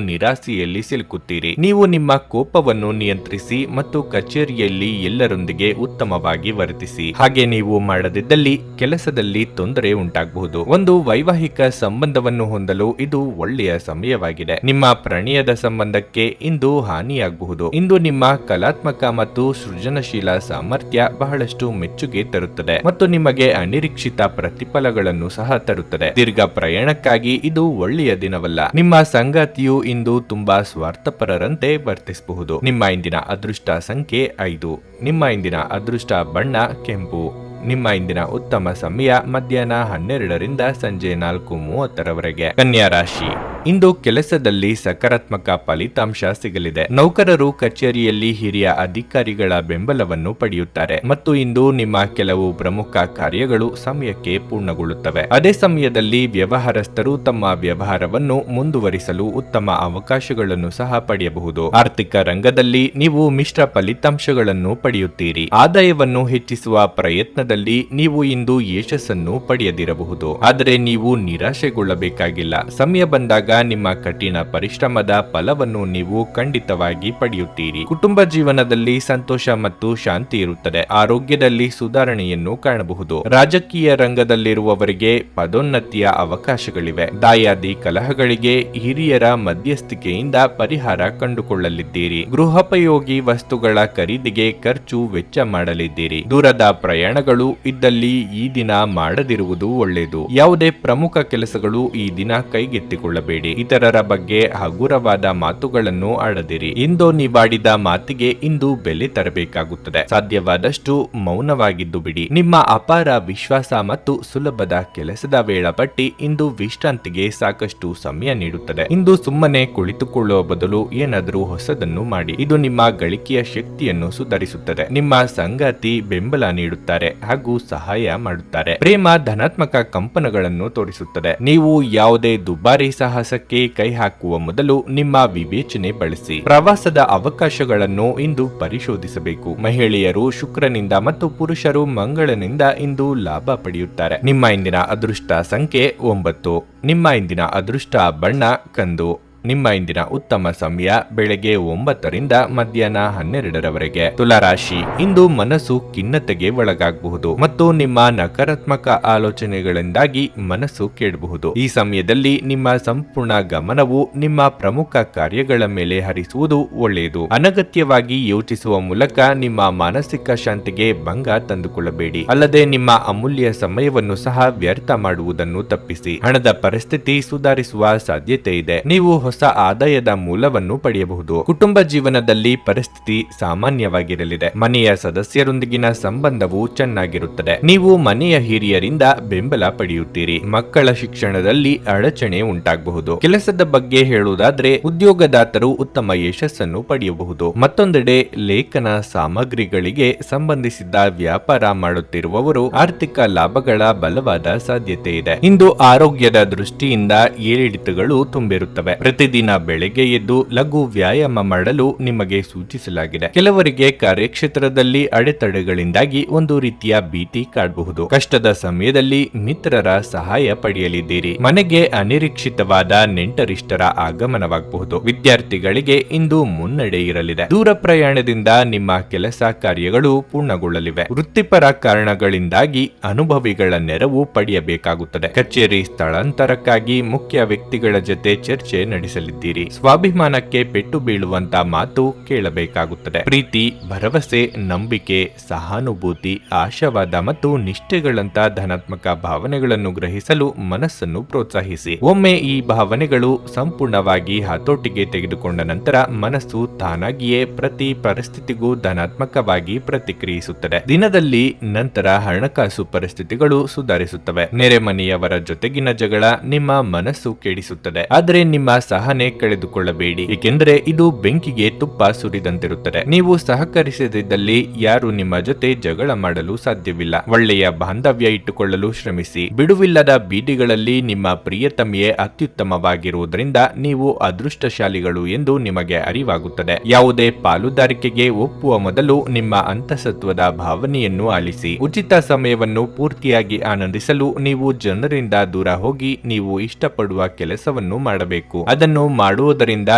A: ನಿರಾಸೆಯಲ್ಲಿ ಸಿಲುಕುತ್ತೀರಿ. ನೀವು ನಿಮ್ಮ ಕೋಪವನ್ನು ನಿಯಂತ್ರಿಸಿ ಮತ್ತು ಕಚೇರಿಯಲ್ಲಿ ಎಲ್ಲರೊಂದಿಗೆ ಉತ್ತಮವಾಗಿ ವರ್ತಿಸಿ. ಹಾಗೆ ನೀವು ಮಾಡದಿದ್ದಲ್ಲಿ ಕೆಲಸದಲ್ಲಿ ತೊಂದರೆ ಉಂಟಾಗಬಹುದು. ಒಂದು ವೈವಾಹಿಕ ಸಂಬಂಧವನ್ನು ಹೊಂದಲು ಇದು ಒಳ್ಳೆಯ ಸಮಯವಾಗಿದೆ. ನಿಮ್ಮ ಪ್ರಣಯದ ಸಂಬಂಧಕ್ಕೆ ಇಂದು ಹಾನಿಯಾಗಬಹುದು. ಇಂದು ನಿಮ್ಮ ಕಲಾತ್ಮಕ ಮತ್ತು ಸೃಜನಶೀಲ ಸಾಮರ್ಥ್ಯ ಬಹಳಷ್ಟು ಮೆಚ್ಚುಗೆ ತರುತ್ತದೆ ಮತ್ತು ನಿಮಗೆ ಅನಿರೀಕ್ಷಿತ ಪ್ರತಿಫಲಗಳನ್ನು ಸಹ ತರುತ್ತದೆ. ದೀರ್ಘ ಪ್ರಯಾಣಕ್ಕಾಗಿ ಇದು ಒಳ್ಳೆಯ ದಿನವಲ್ಲ. ನಿಮ್ಮ ಸಂಗಾತಿಯು ಇಂದು ತುಂಬಾ ಸ್ವಾರ್ಥಪರರಂತೆ ವರ್ತಿಸಬಹುದು. ನಿಮ್ಮ ಇಂದಿನ ಅದೃಷ್ಟ ಸಂಖ್ಯೆ 5. ನಿಮ್ಮ ಇಂದಿನ ಅದೃಷ್ಟ ಬಣ್ಣ ಕೆಂಪು. ನಿಮ್ಮ ಇಂದಿನ ಉತ್ತಮ ಸಮಯ ಮಧ್ಯಾಹ್ನ 12ರಿಂದ ಸಂಜೆ 4:30ರವರೆಗೆ. ಕನ್ಯಾ ರಾಶಿ. ಇಂದು ಕೆಲಸದಲ್ಲಿ ಸಕಾರಾತ್ಮಕ ಫಲಿತಾಂಶ ಸಿಗಲಿದೆ. ನೌಕರರು ಕಚೇರಿಯಲ್ಲಿ ಹಿರಿಯ ಅಧಿಕಾರಿಗಳ ಬೆಂಬಲವನ್ನು ಪಡೆಯುತ್ತಾರೆ ಮತ್ತು ಇಂದು ನಿಮ್ಮ ಕೆಲವು ಪ್ರಮುಖ ಕಾರ್ಯಗಳು ಸಮಯಕ್ಕೆ ಪೂರ್ಣಗೊಳ್ಳುತ್ತವೆ. ಅದೇ ಸಮಯದಲ್ಲಿ ವ್ಯವಹಾರಸ್ಥರು ತಮ್ಮ ವ್ಯವಹಾರವನ್ನು ಮುಂದುವರಿಸಲು ಉತ್ತಮ ಅವಕಾಶಗಳನ್ನು ಸಹ ಪಡೆಯಬಹುದು. ಆರ್ಥಿಕ ರಂಗದಲ್ಲಿ ನೀವು ಮಿಶ್ರ ಫಲಿತಾಂಶಗಳನ್ನು ಪಡೆಯುತ್ತೀರಿ. ಆದಾಯವನ್ನು ಹೆಚ್ಚಿಸುವ ಪ್ರಯತ್ನದಲ್ಲಿ ನೀವು ಇಂದು ಯಶಸ್ಸನ್ನು ಪಡೆಯದಿರಬಹುದು. ಆದರೆ ನೀವು ನಿರಾಶೆಗೊಳ್ಳಬೇಕಾಗಿಲ್ಲ. ಸಮಯ ಬಂದಾಗ ನಿಮ್ಮ ಕಠಿಣ ಪರಿಶ್ರಮದ ಫಲವನ್ನು ನೀವು ಖಂಡಿತವಾಗಿ ಪಡೆಯುತ್ತೀರಿ. ಕುಟುಂಬ ಜೀವನದಲ್ಲಿ ಸಂತೋಷ ಮತ್ತು ಶಾಂತಿ ಇರುತ್ತದೆ. ಆರೋಗ್ಯದಲ್ಲಿ ಸುಧಾರಣೆಯನ್ನು ಕಾಣಬಹುದು. ರಾಜಕೀಯ ರಂಗದಲ್ಲಿರುವವರಿಗೆ ಪದೋನ್ನತಿಯ ಅವಕಾಶಗಳಿವೆ. ದಾಯಾದಿ ಕಲಹಗಳಿಗೆ ಹಿರಿಯರ ಮಧ್ಯಸ್ಥಿಕೆಯಿಂದ ಪರಿಹಾರ ಕಂಡುಕೊಳ್ಳಲಿದ್ದೀರಿ. ಗೃಹೋಪಯೋಗಿ ವಸ್ತುಗಳ ಖರೀದಿಗೆ ಖರ್ಚು ವೆಚ್ಚ ಮಾಡಲಿದ್ದೀರಿ. ದೂರದ ಪ್ರಯಾಣಗಳು ಇದ್ದಲ್ಲಿ ಈ ದಿನ ಮಾಡದಿರುವುದು ಒಳ್ಳೆಯದು. ಯಾವುದೇ ಪ್ರಮುಖ ಕೆಲಸಗಳು ಈ ದಿನ ಕೈಗೆತ್ತಿಕೊಳ್ಳಬೇಡಿ. ಇತರರ ಬಗ್ಗೆ ಹಗುರವಾದ ಮಾತುಗಳನ್ನು ಆಡದಿರಿ. ಇಂದು ನೀವಾಡಿದ ಮಾತಿಗೆ ಇಂದು ಬೆಲೆ ತರಬೇಕಾಗುತ್ತದೆ. ಸಾಧ್ಯವಾದಷ್ಟು ಮೌನವಾಗಿದ್ದು ಬಿಡಿ. ನಿಮ್ಮ ಅಪಾರ ವಿಶ್ವಾಸ ಮತ್ತು ಸುಲಭದ ಕೆಲಸದ ವೇಳಾಪಟ್ಟಿ ಇಂದು ವಿಶ್ರಾಂತಿಗೆ ಸಾಕಷ್ಟು ಸಮಯ ನೀಡುತ್ತದೆ. ಇಂದು ಸುಮ್ಮನೆ ಕುಳಿತುಕೊಳ್ಳುವ ಬದಲು ಏನಾದರೂ ಹೊಸದನ್ನು ಮಾಡಿ. ಇದು ನಿಮ್ಮ ಗಳಿಕೆಯ ಶಕ್ತಿಯನ್ನು ಸುಧಾರಿಸುತ್ತದೆ. ನಿಮ್ಮ ಸಂಗಾತಿ ಬೆಂಬಲ ನೀಡುತ್ತಾರೆ ಹಾಗೂ ಸಹಾಯ ಮಾಡುತ್ತಾರೆ. ಪ್ರೇಮ ಧನಾತ್ಮಕ ಕಂಪನಗಳನ್ನು ತೋರಿಸುತ್ತದೆ. ನೀವು ಯಾವುದೇ ದುಬಾರಿ ಸಾಹಸಕ್ಕೆ ಕೈ ಹಾಕುವ ಮೊದಲು ನಿಮ್ಮ ವಿವೇಚನೆ ಬಳಸಿ. ಪ್ರವಾಸದ ಅವಕಾಶಗಳನ್ನು ಇಂದು ಪರಿಶೋಧಿಸಬೇಕು. ಮಹಿಳೆಯರು ಶುಕ್ರನಿಂದ ಮತ್ತು ಪುರುಷರು ಮಂಗಳನಿಂದ ಇಂದು ಲಾಭ ಪಡೆಯುತ್ತಾರೆ. ನಿಮ್ಮ ಇಂದಿನ ಅದೃಷ್ಟ ಸಂಖ್ಯೆ 9. ನಿಮ್ಮ ಇಂದಿನ ಅದೃಷ್ಟ ಬಣ್ಣ ಕಂದು. ನಿಮ್ಮ ಇಂದಿನ ಉತ್ತಮ ಸಮಯ ಬೆಳಗ್ಗೆ 9ರಿಂದ ಮಧ್ಯಾಹ್ನ 12ರವರೆಗೆ. ತುಲಾರಾಶಿ. ಇಂದು ಮನಸ್ಸು ಖಿನ್ನತೆಗೆ ಒಳಗಾಗಬಹುದು ಮತ್ತು ನಿಮ್ಮ ನಕಾರಾತ್ಮಕ ಆಲೋಚನೆಗಳಿಂದಾಗಿ ಮನಸ್ಸು ಕೆಡಬಹುದು. ಈ ಸಮಯದಲ್ಲಿ ನಿಮ್ಮ ಸಂಪೂರ್ಣ ಗಮನವು ನಿಮ್ಮ ಪ್ರಮುಖ ಕಾರ್ಯಗಳ ಮೇಲೆ ಹರಿಸುವುದು ಒಳ್ಳೆಯದು. ಅನಗತ್ಯವಾಗಿ ಯೋಚಿಸುವ ಮೂಲಕ ನಿಮ್ಮ ಮಾನಸಿಕ ಶಾಂತಿಗೆ ಭಂಗ ತಂದುಕೊಳ್ಳಬೇಡಿ. ಅಲ್ಲದೆ ನಿಮ್ಮ ಅಮೂಲ್ಯ ಸಮಯವನ್ನು ಸಹ ವ್ಯರ್ಥ ಮಾಡುವುದನ್ನು ತಪ್ಪಿಸಿ. ಹಣದ ಪರಿಸ್ಥಿತಿ ಸುಧಾರಿಸುವ ಸಾಧ್ಯತೆ ಇದೆ. ನೀವು ಹೊಸ ಆದಾಯದ ಮೂಲವನ್ನು ಪಡೆಯಬಹುದು. ಕುಟುಂಬ ಜೀವನದಲ್ಲಿ ಪರಿಸ್ಥಿತಿ ಸಾಮಾನ್ಯವಾಗಿರಲಿದೆ. ಮನೆಯ ಸದಸ್ಯರೊಂದಿಗಿನ ಸಂಬಂಧವು ಚೆನ್ನಾಗಿರುತ್ತದೆ. ನೀವು ಮನೆಯ ಹಿರಿಯರಿಂದ ಬೆಂಬಲ ಪಡೆಯುತ್ತೀರಿ. ಮಕ್ಕಳ ಶಿಕ್ಷಣದಲ್ಲಿ ಅಡಚಣೆ ಉಂಟಾಗಬಹುದು. ಕೆಲಸದ ಬಗ್ಗೆ ಹೇಳುವುದಾದ್ರೆ ಉದ್ಯೋಗದಾತರು ಉತ್ತಮ ಯಶಸ್ಸನ್ನು ಪಡೆಯಬಹುದು. ಮತ್ತೊಂದೆಡೆ ಲೇಖನ ಸಾಮಗ್ರಿಗಳಿಗೆ ಸಂಬಂಧಿಸಿದ ವ್ಯಾಪಾರ ಮಾಡುತ್ತಿರುವವರು ಆರ್ಥಿಕ ಲಾಭಗಳ ಬಲವಾದ ಸಾಧ್ಯತೆ ಇದೆ. ಇಂದು ಆರೋಗ್ಯದ ದೃಷ್ಟಿಯಿಂದ ಏರಿಳಿತಗಳು ತುಂಬಿರುತ್ತವೆ. ಪ್ರತಿದಿನ ಬೆಳಗ್ಗೆ ಎದ್ದು ಲಘು ವ್ಯಾಯಾಮ ಮಾಡಲು ನಿಮಗೆ ಸೂಚಿಸಲಾಗಿದೆ. ಕೆಲವರಿಗೆ ಕಾರ್ಯಕ್ಷೇತ್ರದಲ್ಲಿ ಅಡೆತಡೆಗಳಿಂದಾಗಿ ಒಂದು ರೀತಿಯ ಭೀತಿ ಕಾಡಬಹುದು. ಕಷ್ಟದ ಸಮಯದಲ್ಲಿ ಮಿತ್ರರ ಸಹಾಯ ಪಡೆಯಲಿದ್ದೀರಿ. ಮನೆಗೆ ಅನಿರೀಕ್ಷಿತವಾದ ನೆಂಟರಿಷ್ಟರ ಆಗಮನವಾಗಬಹುದು. ವಿದ್ಯಾರ್ಥಿಗಳಿಗೆ ಇಂದು ಮುನ್ನಡೆ ಇರಲಿದೆ. ದೂರ ಪ್ರಯಾಣದಿಂದ ನಿಮ್ಮ ಕೆಲಸ ಕಾರ್ಯಗಳು ಪೂರ್ಣಗೊಳ್ಳಲಿವೆ. ವೃತ್ತಿಪರ ಕಾರಣಗಳಿಂದಾಗಿ ಅನುಭವಿಗಳ ನೆರವು ಪಡೆಯಬೇಕಾಗುತ್ತದೆ. ಕಚೇರಿ ಸ್ಥಳಾಂತರಕ್ಕಾಗಿ ಮುಖ್ಯ ವ್ಯಕ್ತಿಗಳ ಜೊತೆ ಚರ್ಚೆ ನಡೆಸಲಿದ್ದೀರಿ. ಸ್ವಾಭಿಮಾನಕ್ಕೆ ಪೆಟ್ಟು ಬೀಳುವಂತ ಮಾತು ಕೇಳಬೇಕಾಗುತ್ತದೆ. ಪ್ರೀತಿ, ಭರವಸೆ, ನಂಬಿಕೆ, ಸಹಾನುಭೂತಿ, ಆಶಾವಾದ ಮತ್ತು ನಿಷ್ಠೆಗಳಂತ ಧನಾತ್ಮಕ ಭಾವನೆಗಳನ್ನು ಗ್ರಹಿಸಲು ಮನಸ್ಸನ್ನು ಪ್ರೋತ್ಸಾಹಿಸಿ. ಒಮ್ಮೆ ಈ ಭಾವನೆಗಳು ಸಂಪೂರ್ಣವಾಗಿ ಹತೋಟಿಗೆ ತೆಗೆದುಕೊಂಡ ನಂತರ ಮನಸ್ಸು ತಾನಾಗಿಯೇ ಪ್ರತಿ ಪರಿಸ್ಥಿತಿಗೂ ಧನಾತ್ಮಕವಾಗಿ ಪ್ರತಿಕ್ರಿಯಿಸುತ್ತದೆ. ದಿನದಲ್ಲಿ ನಂತರ ಹಣಕಾಸು ಪರಿಸ್ಥಿತಿಗಳು ಸುಧಾರಿಸುತ್ತವೆ. ನೆರೆಮನೆಯವರ ಜೊತೆಗಿನ ಜಗಳ ನಿಮ್ಮ ಮನಸ್ಸು ಕೆಡಿಸುತ್ತದೆ. ಆದರೆ ನಿಮ್ಮ ಸಹನೆ ಕಳೆದುಕೊಳ್ಳಬೇಡಿ, ಏಕೆಂದರೆ ಇದು ಬೆಂಕಿಗೆ ತುಪ್ಪ ಸುರಿದಂತಿರುತ್ತದೆ. ನೀವು ಸಹಕರಿಸದಿದ್ದಲ್ಲಿ ಯಾರು ನಿಮ್ಮ ಜೊತೆ ಜಗಳ ಮಾಡಲು ಸಾಧ್ಯವಿಲ್ಲ. ಒಳ್ಳೆಯ ಬಾಂಧವ್ಯ ಇಟ್ಟುಕೊಳ್ಳಲು ಶ್ರಮಿಸಿ. ಬಿಡುವಿಲ್ಲದ ಬೀದಿಗಳಲ್ಲಿ ನಿಮ್ಮ ಪ್ರಿಯತಮೆಯೇ ಅತ್ಯುತ್ತಮವಾಗಿರುವುದರಿಂದ ನೀವು ಅದೃಷ್ಟಶಾಲಿಗಳು ಎಂದು ನಿಮಗೆ ಅರಿವಾಗುತ್ತದೆ. ಯಾವುದೇ ಪಾಲುದಾರಿಕೆಗೆ ಒಪ್ಪುವ ಮೊದಲು ನಿಮ್ಮ ಅಂತಸತ್ವದ ಭಾವನೆಯನ್ನು ಆಲಿಸಿ. ಉಚಿತ ಸಮಯವನ್ನು ಪೂರ್ತಿಯಾಗಿ ಆನಂದಿಸಲು ನೀವು ಜನರಿಂದ ದೂರ ಹೋಗಿ ನೀವು ಇಷ್ಟಪಡುವ ಕೆಲಸವನ್ನು ಮಾಡಬೇಕು. ಅದನ್ನು ಮಾಡುವುದರಿಂದ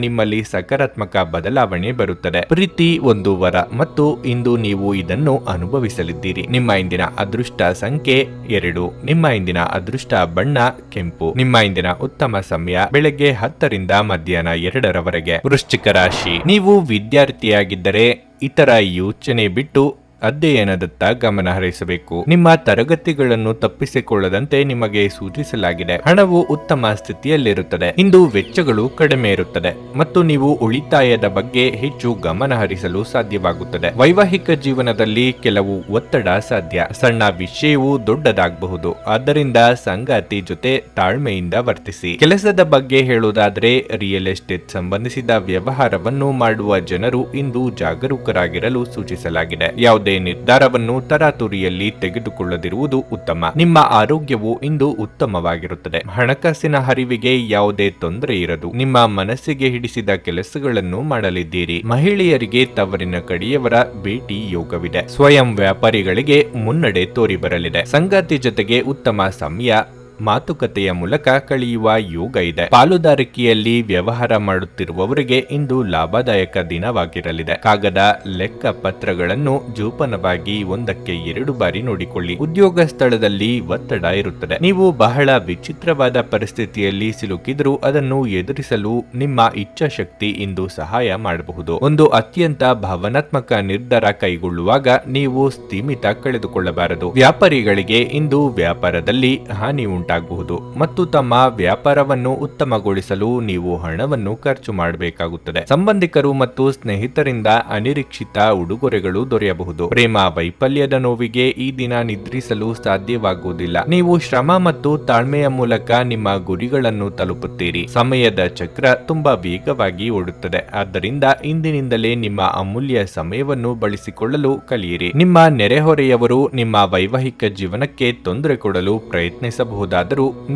A: ನಿಮ್ಮಲ್ಲಿ ಸಕಾರಾತ್ಮಕ ಬದಲಾವಣೆ ಬರುತ್ತದೆ. ಪ್ರೀತಿ ಒಂದು ವರ ಮತ್ತು ಇಂದು ನೀವು ಇದನ್ನು ಅನುಭವಿಸಲಿದ್ದೀರಿ. ನಿಮ್ಮ ಇಂದಿನ ಅದೃಷ್ಟ ಸಂಖ್ಯೆ 2. ನಿಮ್ಮ ಇಂದಿನ ಅದೃಷ್ಟ ಬಣ್ಣ ಕೆಂಪು. ನಿಮ್ಮ ಇಂದಿನ ಉತ್ತಮ ಸಮಯ ಬೆಳಗ್ಗೆ 10 ರಿಂದ ಮಧ್ಯಾಹ್ನ 2 ವೃಶ್ಚಿಕ ರಾಶಿ. ನೀವು ವಿದ್ಯಾರ್ಥಿಯಾಗಿದ್ದರೆ ಇತರ ಯೋಚನೆ ಬಿಟ್ಟು ಅಧ್ಯಯನದತ್ತ ಗಮನ ಹರಿಸಬೇಕು. ನಿಮ್ಮ ತರಗತಿಗಳನ್ನು ತಪ್ಪಿಸಿಕೊಳ್ಳದಂತೆ ನಿಮಗೆ ಸೂಚಿಸಲಾಗಿದೆ. ಹಣವು ಉತ್ತಮ ಸ್ಥಿತಿಯಲ್ಲಿರುತ್ತದೆ. ಇಂದು ವೆಚ್ಚಗಳು ಕಡಿಮೆ ಇರುತ್ತದೆ ಮತ್ತು ನೀವು ಉಳಿತಾಯದ ಬಗ್ಗೆ ಹೆಚ್ಚು ಗಮನ ಹರಿಸಲು ಸಾಧ್ಯವಾಗುತ್ತದೆ. ವೈವಾಹಿಕ ಜೀವನದಲ್ಲಿ ಕೆಲವು ಒತ್ತಡ ಸಾಧ್ಯ. ಸಣ್ಣ ವಿಷಯವು ದೊಡ್ಡದಾಗಬಹುದು. ಆದ್ದರಿಂದ ಸಂಗಾತಿ ಜೊತೆ ತಾಳ್ಮೆಯಿಂದ ವರ್ತಿಸಿ. ಕೆಲಸದ ಬಗ್ಗೆ ಹೇಳುವುದಾದರೆ ರಿಯಲ್ ಎಸ್ಟೇಟ್ ಸಂಬಂಧಿಸಿದ ವ್ಯವಹಾರವನ್ನು ಮಾಡುವ ಜನರು ಇಂದು ಜಾಗರೂಕರಾಗಿರಲು ಸೂಚಿಸಲಾಗಿದೆ. ಯಾವುದೇ ನಿರ್ಧಾರವನ್ನು ತರಾತುರಿಯಲ್ಲಿ ತೆಗೆದುಕೊಳ್ಳದಿರುವುದು ಉತ್ತಮ. ನಿಮ್ಮ ಆರೋಗ್ಯವು ಇಂದು ಉತ್ತಮವಾಗಿರುತ್ತದೆ. ಹಣಕಾಸಿನ ಹರಿವಿಗೆ ಯಾವುದೇ ತೊಂದರೆ ಇರದು. ನಿಮ್ಮ ಮನಸ್ಸಿಗೆ ಹಿಡಿಸಿದ ಕೆಲಸಗಳನ್ನು ಮಾಡಲಿದ್ದೀರಿ. ಮಹಿಳೆಯರಿಗೆ ತವರಿನ ಕಡೆಯವರ ಭೇಟಿ ಯೋಗವಿದೆ. ಸ್ವಯಂ ವ್ಯಾಪಾರಿಗಳಿಗೆ ಮುನ್ನಡೆ ತೋರಿ ಬರಲಿದೆ. ಸಂಗಾತಿ ಜೊತೆಗೆ ಉತ್ತಮ ಸಮಯ ಮಾತುಕತೆಯ ಮೂಲಕ ಕಳೆಯುವ ಯೋಗ ಇದೆ. ಪಾಲುದಾರಿಕೆಯಲ್ಲಿ ವ್ಯವಹಾರ ಮಾಡುತ್ತಿರುವವರಿಗೆ ಇಂದು ಲಾಭದಾಯಕ ದಿನವಾಗಿರಲಿದೆ. ಕಾಗದ ಲೆಕ್ಕ ಪತ್ರಗಳನ್ನು ಜೋಪಾನವಾಗಿ 1-2 ಬಾರಿ ನೋಡಿಕೊಳ್ಳಿ. ಉದ್ಯೋಗ ಸ್ಥಳದಲ್ಲಿ ಒತ್ತಡ ಇರುತ್ತದೆ. ನೀವು ಬಹಳ ವಿಚಿತ್ರವಾದ ಪರಿಸ್ಥಿತಿಯಲ್ಲಿ ಸಿಲುಕಿದರೂ ಅದನ್ನು ಎದುರಿಸಲು ನಿಮ್ಮ ಇಚ್ಛಾಶಕ್ತಿ ಇಂದು ಸಹಾಯ ಮಾಡಬಹುದು. ಒಂದು ಅತ್ಯಂತ ಭಾವನಾತ್ಮಕ ನಿರ್ಧಾರ ಕೈಗೊಳ್ಳುವಾಗ ನೀವು ಸ್ಥಿಮಿತ ಕಳೆದುಕೊಳ್ಳಬಾರದು. ವ್ಯಾಪಾರಿಗಳಿಗೆ ಇಂದು ವ್ಯಾಪಾರದಲ್ಲಿ ಹಾನಿ ಉಂಟಾಗಬಹುದು ಮತ್ತು ತಮ್ಮ ವ್ಯಾಪಾರವನ್ನು ಉತ್ತಮಗೊಳಿಸಲು ನೀವು ಹಣವನ್ನು ಖರ್ಚು ಮಾಡಬೇಕಾಗುತ್ತದೆ. ಸಂಬಂಧಿಕರು ಮತ್ತು ಸ್ನೇಹಿತರಿಂದ ಅನಿರೀಕ್ಷಿತ ಉಡುಗೊರೆಗಳು ದೊರೆಯಬಹುದು. ಪ್ರೇಮ ವೈಫಲ್ಯದ ನೋವಿಗೆ ಈ ದಿನ ನಿದ್ರಿಸಲು ಸಾಧ್ಯವಾಗುವುದಿಲ್ಲ. ನೀವು ಶ್ರಮ ಮತ್ತು ತಾಳ್ಮೆಯ ಮೂಲಕ ನಿಮ್ಮ ಗುರಿಗಳನ್ನು ತಲುಪುತ್ತೀರಿ. ಸಮಯದ ಚಕ್ರ ತುಂಬಾ ವೇಗವಾಗಿ ಓಡುತ್ತದೆ. ಆದ್ದರಿಂದ ಇಂದಿನಿಂದಲೇ ನಿಮ್ಮ ಅಮೂಲ್ಯ ಸಮಯವನ್ನು ಬಳಸಿಕೊಳ್ಳಲು ಕಲಿಯಿರಿ. ನಿಮ್ಮ ನೆರೆಹೊರೆಯವರು ನಿಮ್ಮ ವೈವಾಹಿಕ ಜೀವನಕ್ಕೆ ತೊಂದರೆ ಕೊಡಲು ಪ್ರಯತ್ನಿಸಬಹುದಾದರೂ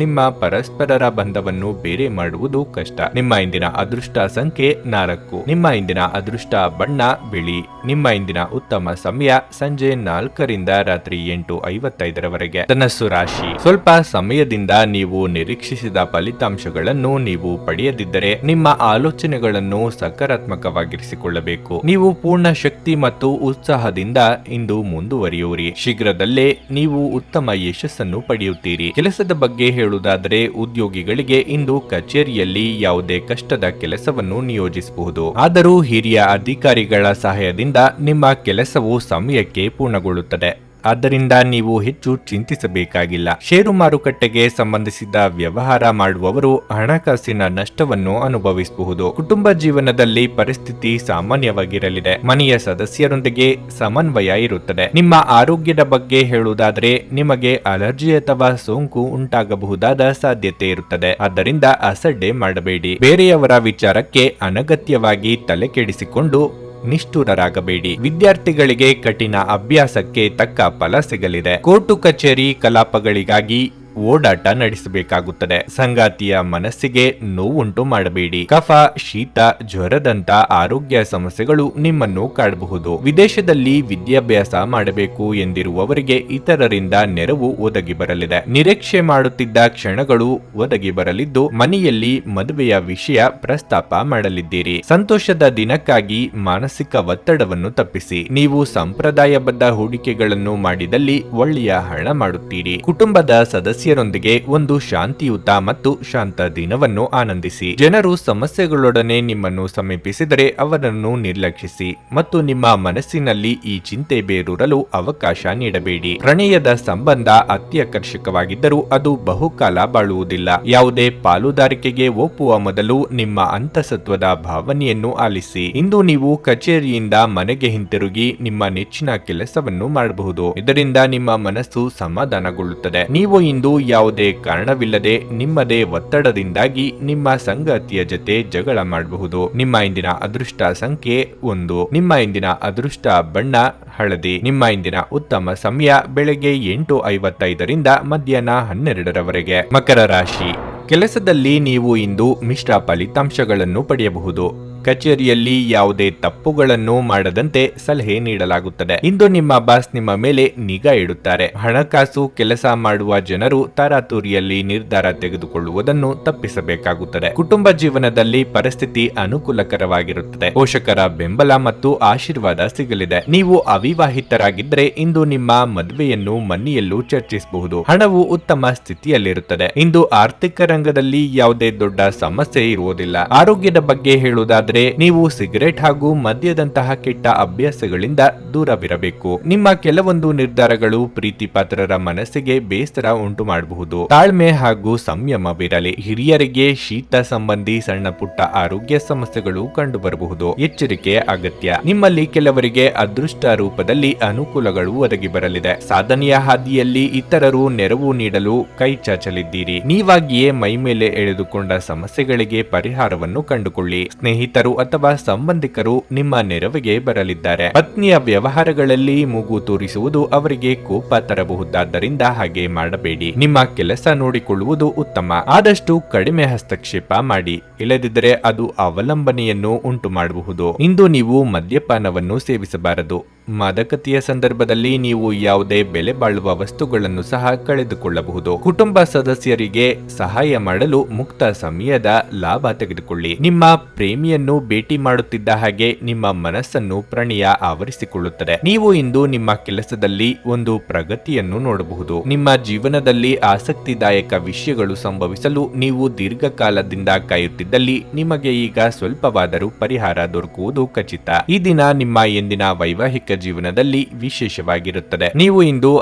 A: ನಿಮ್ಮ ಪರಸ್ಪರರ ಬಂಧವನ್ನು ಬೇರೆ ಮಾಡುವುದು ಕಷ್ಟ. ನಿಮ್ಮ ಇಂದಿನ ಅದೃಷ್ಟ ಸಂಖ್ಯೆ 4. ನಿಮ್ಮ ಇಂದಿನ ಅದೃಷ್ಟ ಬಣ್ಣ ಬಿಳಿ. ನಿಮ್ಮ ಇಂದಿನ ಉತ್ತಮ ಸಮಯ ಸಂಜೆ 4 ರಿಂದ ರಾತ್ರಿ 8:55 ಧನಸ್ಸು ರಾಶಿ. ಸ್ವಲ್ಪ ಸಮಯದಿಂದ ನೀವು ನಿರೀಕ್ಷಿಸಿದ ಫಲಿತಾಂಶಗಳನ್ನು ನೀವು ಪಡೆಯದಿದ್ದರೆ ನಿಮ್ಮ ಆಲೋಚನೆಗಳನ್ನು ಸಕಾರಾತ್ಮಕವಾಗಿರಿಸಿಕೊಳ್ಳಬೇಕು. ನೀವು ಪೂರ್ಣ ಶಕ್ತಿ ಮತ್ತು ಉತ್ಸಾಹದಿಂದ ಇಂದು ಮುಂದುವರಿಯುವಿರಿ. ಶೀಘ್ರದಲ್ಲೇ ನೀವು ಉತ್ತಮ ಯಶಸ್ಸನ್ನು ಪಡೆಯುತ್ತೀರಿ. ಕೆಲಸದ ಬಗ್ಗೆ ಹೇಳುವುದಾದರೆ ಉದ್ಯೋಗಿಗಳಿಗೆ ಇಂದು ಕಚೇರಿಯಲ್ಲಿ ಯಾವುದೇ ಕಷ್ಟದ ಕೆಲಸವನ್ನು ನಿಯೋಜಿಸಬಹುದು. ಆದರೂ ಹಿರಿಯ ಅಧಿಕಾರಿಗಳ ಸಹಾಯದಿಂದ ನಿಮ್ಮ ಕೆಲಸವು ಸಮಯಕ್ಕೆ ಪೂರ್ಣಗೊಳ್ಳುತ್ತದೆ. ಆದ್ದರಿಂದ ನೀವು ಹೆಚ್ಚು ಚಿಂತಿಸಬೇಕಾಗಿಲ್ಲ. ಷೇರು ಮಾರುಕಟ್ಟೆಗೆ ಸಂಬಂಧಿಸಿದ ವ್ಯವಹಾರ ಮಾಡುವವರು ಹಣಕಾಸಿನ ನಷ್ಟವನ್ನು ಅನುಭವಿಸಬಹುದು. ಕುಟುಂಬ ಜೀವನದಲ್ಲಿ ಪರಿಸ್ಥಿತಿ ಸಾಮಾನ್ಯವಾಗಿರಲಿದೆ. ಮನೆಯ ಸದಸ್ಯರೊಂದಿಗೆ ಸಮನ್ವಯ ಇರುತ್ತದೆ. ನಿಮ್ಮ ಆರೋಗ್ಯದ ಬಗ್ಗೆ ಹೇಳುವುದಾದರೆ ನಿಮಗೆ ಅಲರ್ಜಿ ಅಥವಾ ಸೋಂಕು ಉಂಟಾಗಬಹುದಾದ ಸಾಧ್ಯತೆ ಇರುತ್ತದೆ. ಆದ್ದರಿಂದ ಅಸಡ್ಡೆ ಮಾಡಬೇಡಿ. ಬೇರೆಯವರ ವಿಚಾರಕ್ಕೆ ಅನಗತ್ಯವಾಗಿ ತಲೆ ಕೆಡಿಸಿಕೊಂಡು ನಿಷ್ಠುರರಾಗಬೇಡಿ. ವಿದ್ಯಾರ್ಥಿಗಳಿಗೆ ಕಠಿಣ ಅಭ್ಯಾಸಕ್ಕೆ ತಕ್ಕ ಫಲ ಸಿಗಲಿದೆ. ಕೋರ್ಟು ಕಚೇರಿ ಕಲಾಪಗಳಿಗಾಗಿ ಓಡಾಟ ನಡೆಸಬೇಕಾಗುತ್ತದೆ. ಸಂಗಾತಿಯ ಮನಸ್ಸಿಗೆ ನೋವುಂಟು ಮಾಡಬೇಡಿ. ಕಫ, ಶೀತ, ಜ್ವರದಂತ ಆರೋಗ್ಯ ಸಮಸ್ಯೆಗಳು ನಿಮ್ಮನ್ನು ಕಾಡಬಹುದು. ವಿದೇಶದಲ್ಲಿ ವಿದ್ಯಾಭ್ಯಾಸ ಮಾಡಬೇಕು ಎಂದಿರುವವರಿಗೆ ಇತರರಿಂದ ನೆರವು ಒದಗಿ ಬರಲಿದೆ. ನಿರೀಕ್ಷೆ ಮಾಡುತ್ತಿದ್ದ ಕ್ಷಣಗಳು ಒದಗಿ ಬರಲಿದ್ದು ಮನೆಯಲ್ಲಿ ಮದುವೆಯ ವಿಷಯ ಪ್ರಸ್ತಾಪ ಮಾಡಲಿದ್ದೀರಿ. ಸಂತೋಷದ ದಿನಕ್ಕಾಗಿ ಮಾನಸಿಕ ಒತ್ತಡವನ್ನು ತಪ್ಪಿಸಿ. ನೀವು ಸಂಪ್ರದಾಯಬದ್ಧ ಹೂಡಿಕೆಗಳನ್ನು ಮಾಡಿದಲ್ಲಿ ಒಳ್ಳೆಯ ಹಣ ಮಾಡುತ್ತೀರಿ. ಕುಟುಂಬದ ಸದಸ್ಯರೊಂದಿಗೆ ಒಂದು ಶಾಂತಿಯುತ ಮತ್ತು ಶಾಂತ ದಿನವನ್ನು ಆನಂದಿಸಿ. ಜನರು ಸಮಸ್ಯೆಗಳೊಡನೆ ನಿಮ್ಮನ್ನು ಸಮೀಪಿಸಿದರೆ ಅವರನ್ನು ನಿರ್ಲಕ್ಷಿಸಿ ಮತ್ತು ನಿಮ್ಮ ಮನಸ್ಸಿನಲ್ಲಿ ಈ ಚಿಂತೆ ಬೇರೂರಲು ಅವಕಾಶ ನೀಡಬೇಡಿ. ಪ್ರಣಯದ ಸಂಬಂಧ ಅತ್ಯಾಕರ್ಷಕವಾಗಿದ್ದರೂ ಅದು ಬಹುಕಾಲ ಬಾಳುವುದಿಲ್ಲ. ಯಾವುದೇ ಪಾಲುದಾರಿಕೆಗೆ ಒಪ್ಪುವ ಮೊದಲು ನಿಮ್ಮ ಅಂತಸತ್ವದ ಭಾವನೆಯನ್ನು ಆಲಿಸಿ. ಇಂದು ನೀವು ಕಚೇರಿಯಿಂದ ಮನೆಗೆ ಹಿಂತಿರುಗಿ ನಿಮ್ಮ ನೆಚ್ಚಿನ ಕೆಲಸವನ್ನು ಮಾಡಬಹುದು. ಇದರಿಂದ ನಿಮ್ಮ ಮನಸ್ಸು ಸಮಾಧಾನಗೊಳ್ಳುತ್ತದೆ. ನೀವು ಇಂದು ಯಾವುದೇ ಕಾರಣವಿಲ್ಲದೆ ನಿಮ್ಮದೇ ಒತ್ತಡದಿಂದಾಗಿ ನಿಮ್ಮ ಸಂಗಾತಿಯ ಜೊತೆ ಜಗಳ ಮಾಡಬಹುದು. ನಿಮ್ಮ ಇಂದಿನ ಅದೃಷ್ಟ ಸಂಖ್ಯೆ 1. ನಿಮ್ಮ ಇಂದಿನ ಅದೃಷ್ಟ ಬಣ್ಣ ಹಳದಿ. ನಿಮ್ಮ ಇಂದಿನ ಉತ್ತಮ ಸಮಯ ಬೆಳಗ್ಗೆ 8:55ರಿಂದ ಮಧ್ಯಾಹ್ನ 12ರವರೆಗೆ. ಮಕರ ರಾಶಿ. ಕೆಲಸದಲ್ಲಿ ನೀವು ಇಂದು ಮಿಶ್ರ ಫಲಿತಾಂಶಗಳನ್ನು ಪಡೆಯಬಹುದು. ಕಚೇರಿಯಲ್ಲಿ ಯಾವುದೇ ತಪ್ಪುಗಳನ್ನು ಮಾಡದಂತೆ ಸಲಹೆ ನೀಡಲಾಗುತ್ತದೆ. ಇಂದು ನಿಮ್ಮ ಬಾಸ್ ನಿಮ್ಮ ಮೇಲೆ ನಿಗಾ ಇಡುತ್ತಾರೆ. ಹಣಕಾಸು ಕೆಲಸ ಮಾಡುವ ಜನರು ತರಾತುರಿಯಲ್ಲಿ ನಿರ್ಧಾರ ತೆಗೆದುಕೊಳ್ಳುವುದನ್ನು ತಪ್ಪಿಸಬೇಕಾಗುತ್ತದೆ. ಕುಟುಂಬ ಜೀವನದಲ್ಲಿ ಪರಿಸ್ಥಿತಿ ಅನುಕೂಲಕರವಾಗಿರುತ್ತದೆ. ಪೋಷಕರ ಬೆಂಬಲ ಮತ್ತು ಆಶೀರ್ವಾದ ಸಿಗಲಿದೆ. ನೀವು ಅವಿವಾಹಿತರಾಗಿದ್ದರೆ ಇಂದು ನಿಮ್ಮ ಮದುವೆಯನ್ನು ಮನೆಯಲ್ಲೂ ಚರ್ಚಿಸಬಹುದು. ಹಣವು ಉತ್ತಮ ಸ್ಥಿತಿಯಲ್ಲಿರುತ್ತದೆ. ಇಂದು ಆರ್ಥಿಕ ರಂಗದಲ್ಲಿ ಯಾವುದೇ ದೊಡ್ಡ ಸಮಸ್ಯೆ ಇರುವುದಿಲ್ಲ. ಆರೋಗ್ಯದ ಬಗ್ಗೆ ಹೇಳುವುದಾದರೆ ನೀವು ಸಿಗರೆಟ್ ಹಾಗೂ ಮದ್ಯದಂತಹ ಕೆಟ್ಟ ಅಭ್ಯಾಸಗಳಿಂದ ದೂರವಿರಬೇಕು. ನಿಮ್ಮ ಕೆಲವೊಂದು ನಿರ್ಧಾರಗಳು ಪ್ರೀತಿ ಪಾತ್ರರ ಮನಸ್ಸಿಗೆ ಬೇಸರ ಉಂಟು ಮಾಡಬಹುದು. ತಾಳ್ಮೆ ಹಾಗೂ ಸಂಯಮವಿರಲಿ. ಹಿರಿಯರಿಗೆ ಶೀತ ಸಂಬಂಧಿ ಸಣ್ಣ ಪುಟ್ಟ ಆರೋಗ್ಯ ಸಮಸ್ಯೆಗಳು ಕಂಡುಬರಬಹುದು. ಎಚ್ಚರಿಕೆ ಅಗತ್ಯ. ನಿಮ್ಮಲ್ಲಿ ಕೆಲವರಿಗೆ ಅದೃಷ್ಟ ರೂಪದಲ್ಲಿ ಅನುಕೂಲಗಳು ಒದಗಿ ಬರಲಿದೆ. ಸಾಧನೆಯ ಹಾದಿಯಲ್ಲಿ ಇತರರು ನೆರವು ನೀಡಲು ಕೈ ಚಾಚಲಿದ್ದೀರಿ. ನೀವಾಗಿಯೇ ಮೈಮೇಲೆ ಎಳೆದುಕೊಂಡ ಸಮಸ್ಯೆಗಳಿಗೆ ಪರಿಹಾರವನ್ನು ಕಂಡುಕೊಳ್ಳಿ. ಸ್ನೇಹಿತರು ಅಥವಾ ಸಂಬಂಧಿಕರು ನಿಮ್ಮ ನೆರವಿಗೆ ಬರಲಿದ್ದಾರೆ. ಪತ್ನಿಯ ವ್ಯವಹಾರಗಳಲ್ಲಿ ಮೂಗು ತೂರಿಸುವುದು ಅವರಿಗೆ ಕೋಪ ತರಬಹುದಾದ್ದರಿಂದ ಹಾಗೆ ಮಾಡಬೇಡಿ. ನಿಮ್ಮ ಕೆಲಸ ನೋಡಿಕೊಳ್ಳುವುದು ಉತ್ತಮ. ಆದಷ್ಟು ಕಡಿಮೆ ಹಸ್ತಕ್ಷೇಪ ಮಾಡಿ, ಇಲ್ಲದಿದ್ದರೆ ಅದು ಅವಲಂಬನೆಯನ್ನು ಉಂಟು ಮಾಡಬಹುದು. ಇಂದು ನೀವು ಮದ್ಯಪಾನವನ್ನು ಸೇವಿಸಬಾರದು. ಮಾದಕತೆಯ ಸಂದರ್ಭದಲ್ಲಿ ನೀವು ಯಾವುದೇ ಬೆಲೆ ಬಾಳುವ ವಸ್ತುಗಳನ್ನು ಸಹ ಕಳೆದುಕೊಳ್ಳಬಹುದು. ಕುಟುಂಬ ಸದಸ್ಯರಿಗೆ ಸಹಾಯ ಮಾಡಲು ಮುಕ್ತ ಸಮಯದ ಲಾಭ ತೆಗೆದುಕೊಳ್ಳಿ. ನಿಮ್ಮ ಪ್ರೇಮಿಯನ್ನು ಭೇಟಿ ಮಾಡುತ್ತಿದ್ದ ಹಾಗೆ ನಿಮ್ಮ ಮನಸ್ಸನ್ನು ಪ್ರಣಯ ಆವರಿಸಿಕೊಳ್ಳುತ್ತದೆ. ನೀವು ಇಂದು ನಿಮ್ಮ ಕೆಲಸದಲ್ಲಿ ಒಂದು ಪ್ರಗತಿಯನ್ನು ನೋಡಬಹುದು. ನಿಮ್ಮ ಜೀವನದಲ್ಲಿ ಆಸಕ್ತಿದಾಯಕ ವಿಷಯಗಳು ಸಂಭವಿಸಲು ನೀವು ದೀರ್ಘಕಾಲದಿಂದ ಕಾಯುತ್ತಿದ್ದಲ್ಲಿ ನಿಮಗೆ ಈಗ ಸ್ವಲ್ಪವಾದರೂ ಪರಿಹಾರ ದೊರಕುವುದು ಖಚಿತ. ಈ ದಿನ ನಿಮ್ಮ ಎಂದಿನ ವೈವಾಹಿಕ ಜೀವನದಲ್ಲಿ ವಿಶೇಷವಾಗಿರುತ್ತದೆ. ನೀವು ಇಂದು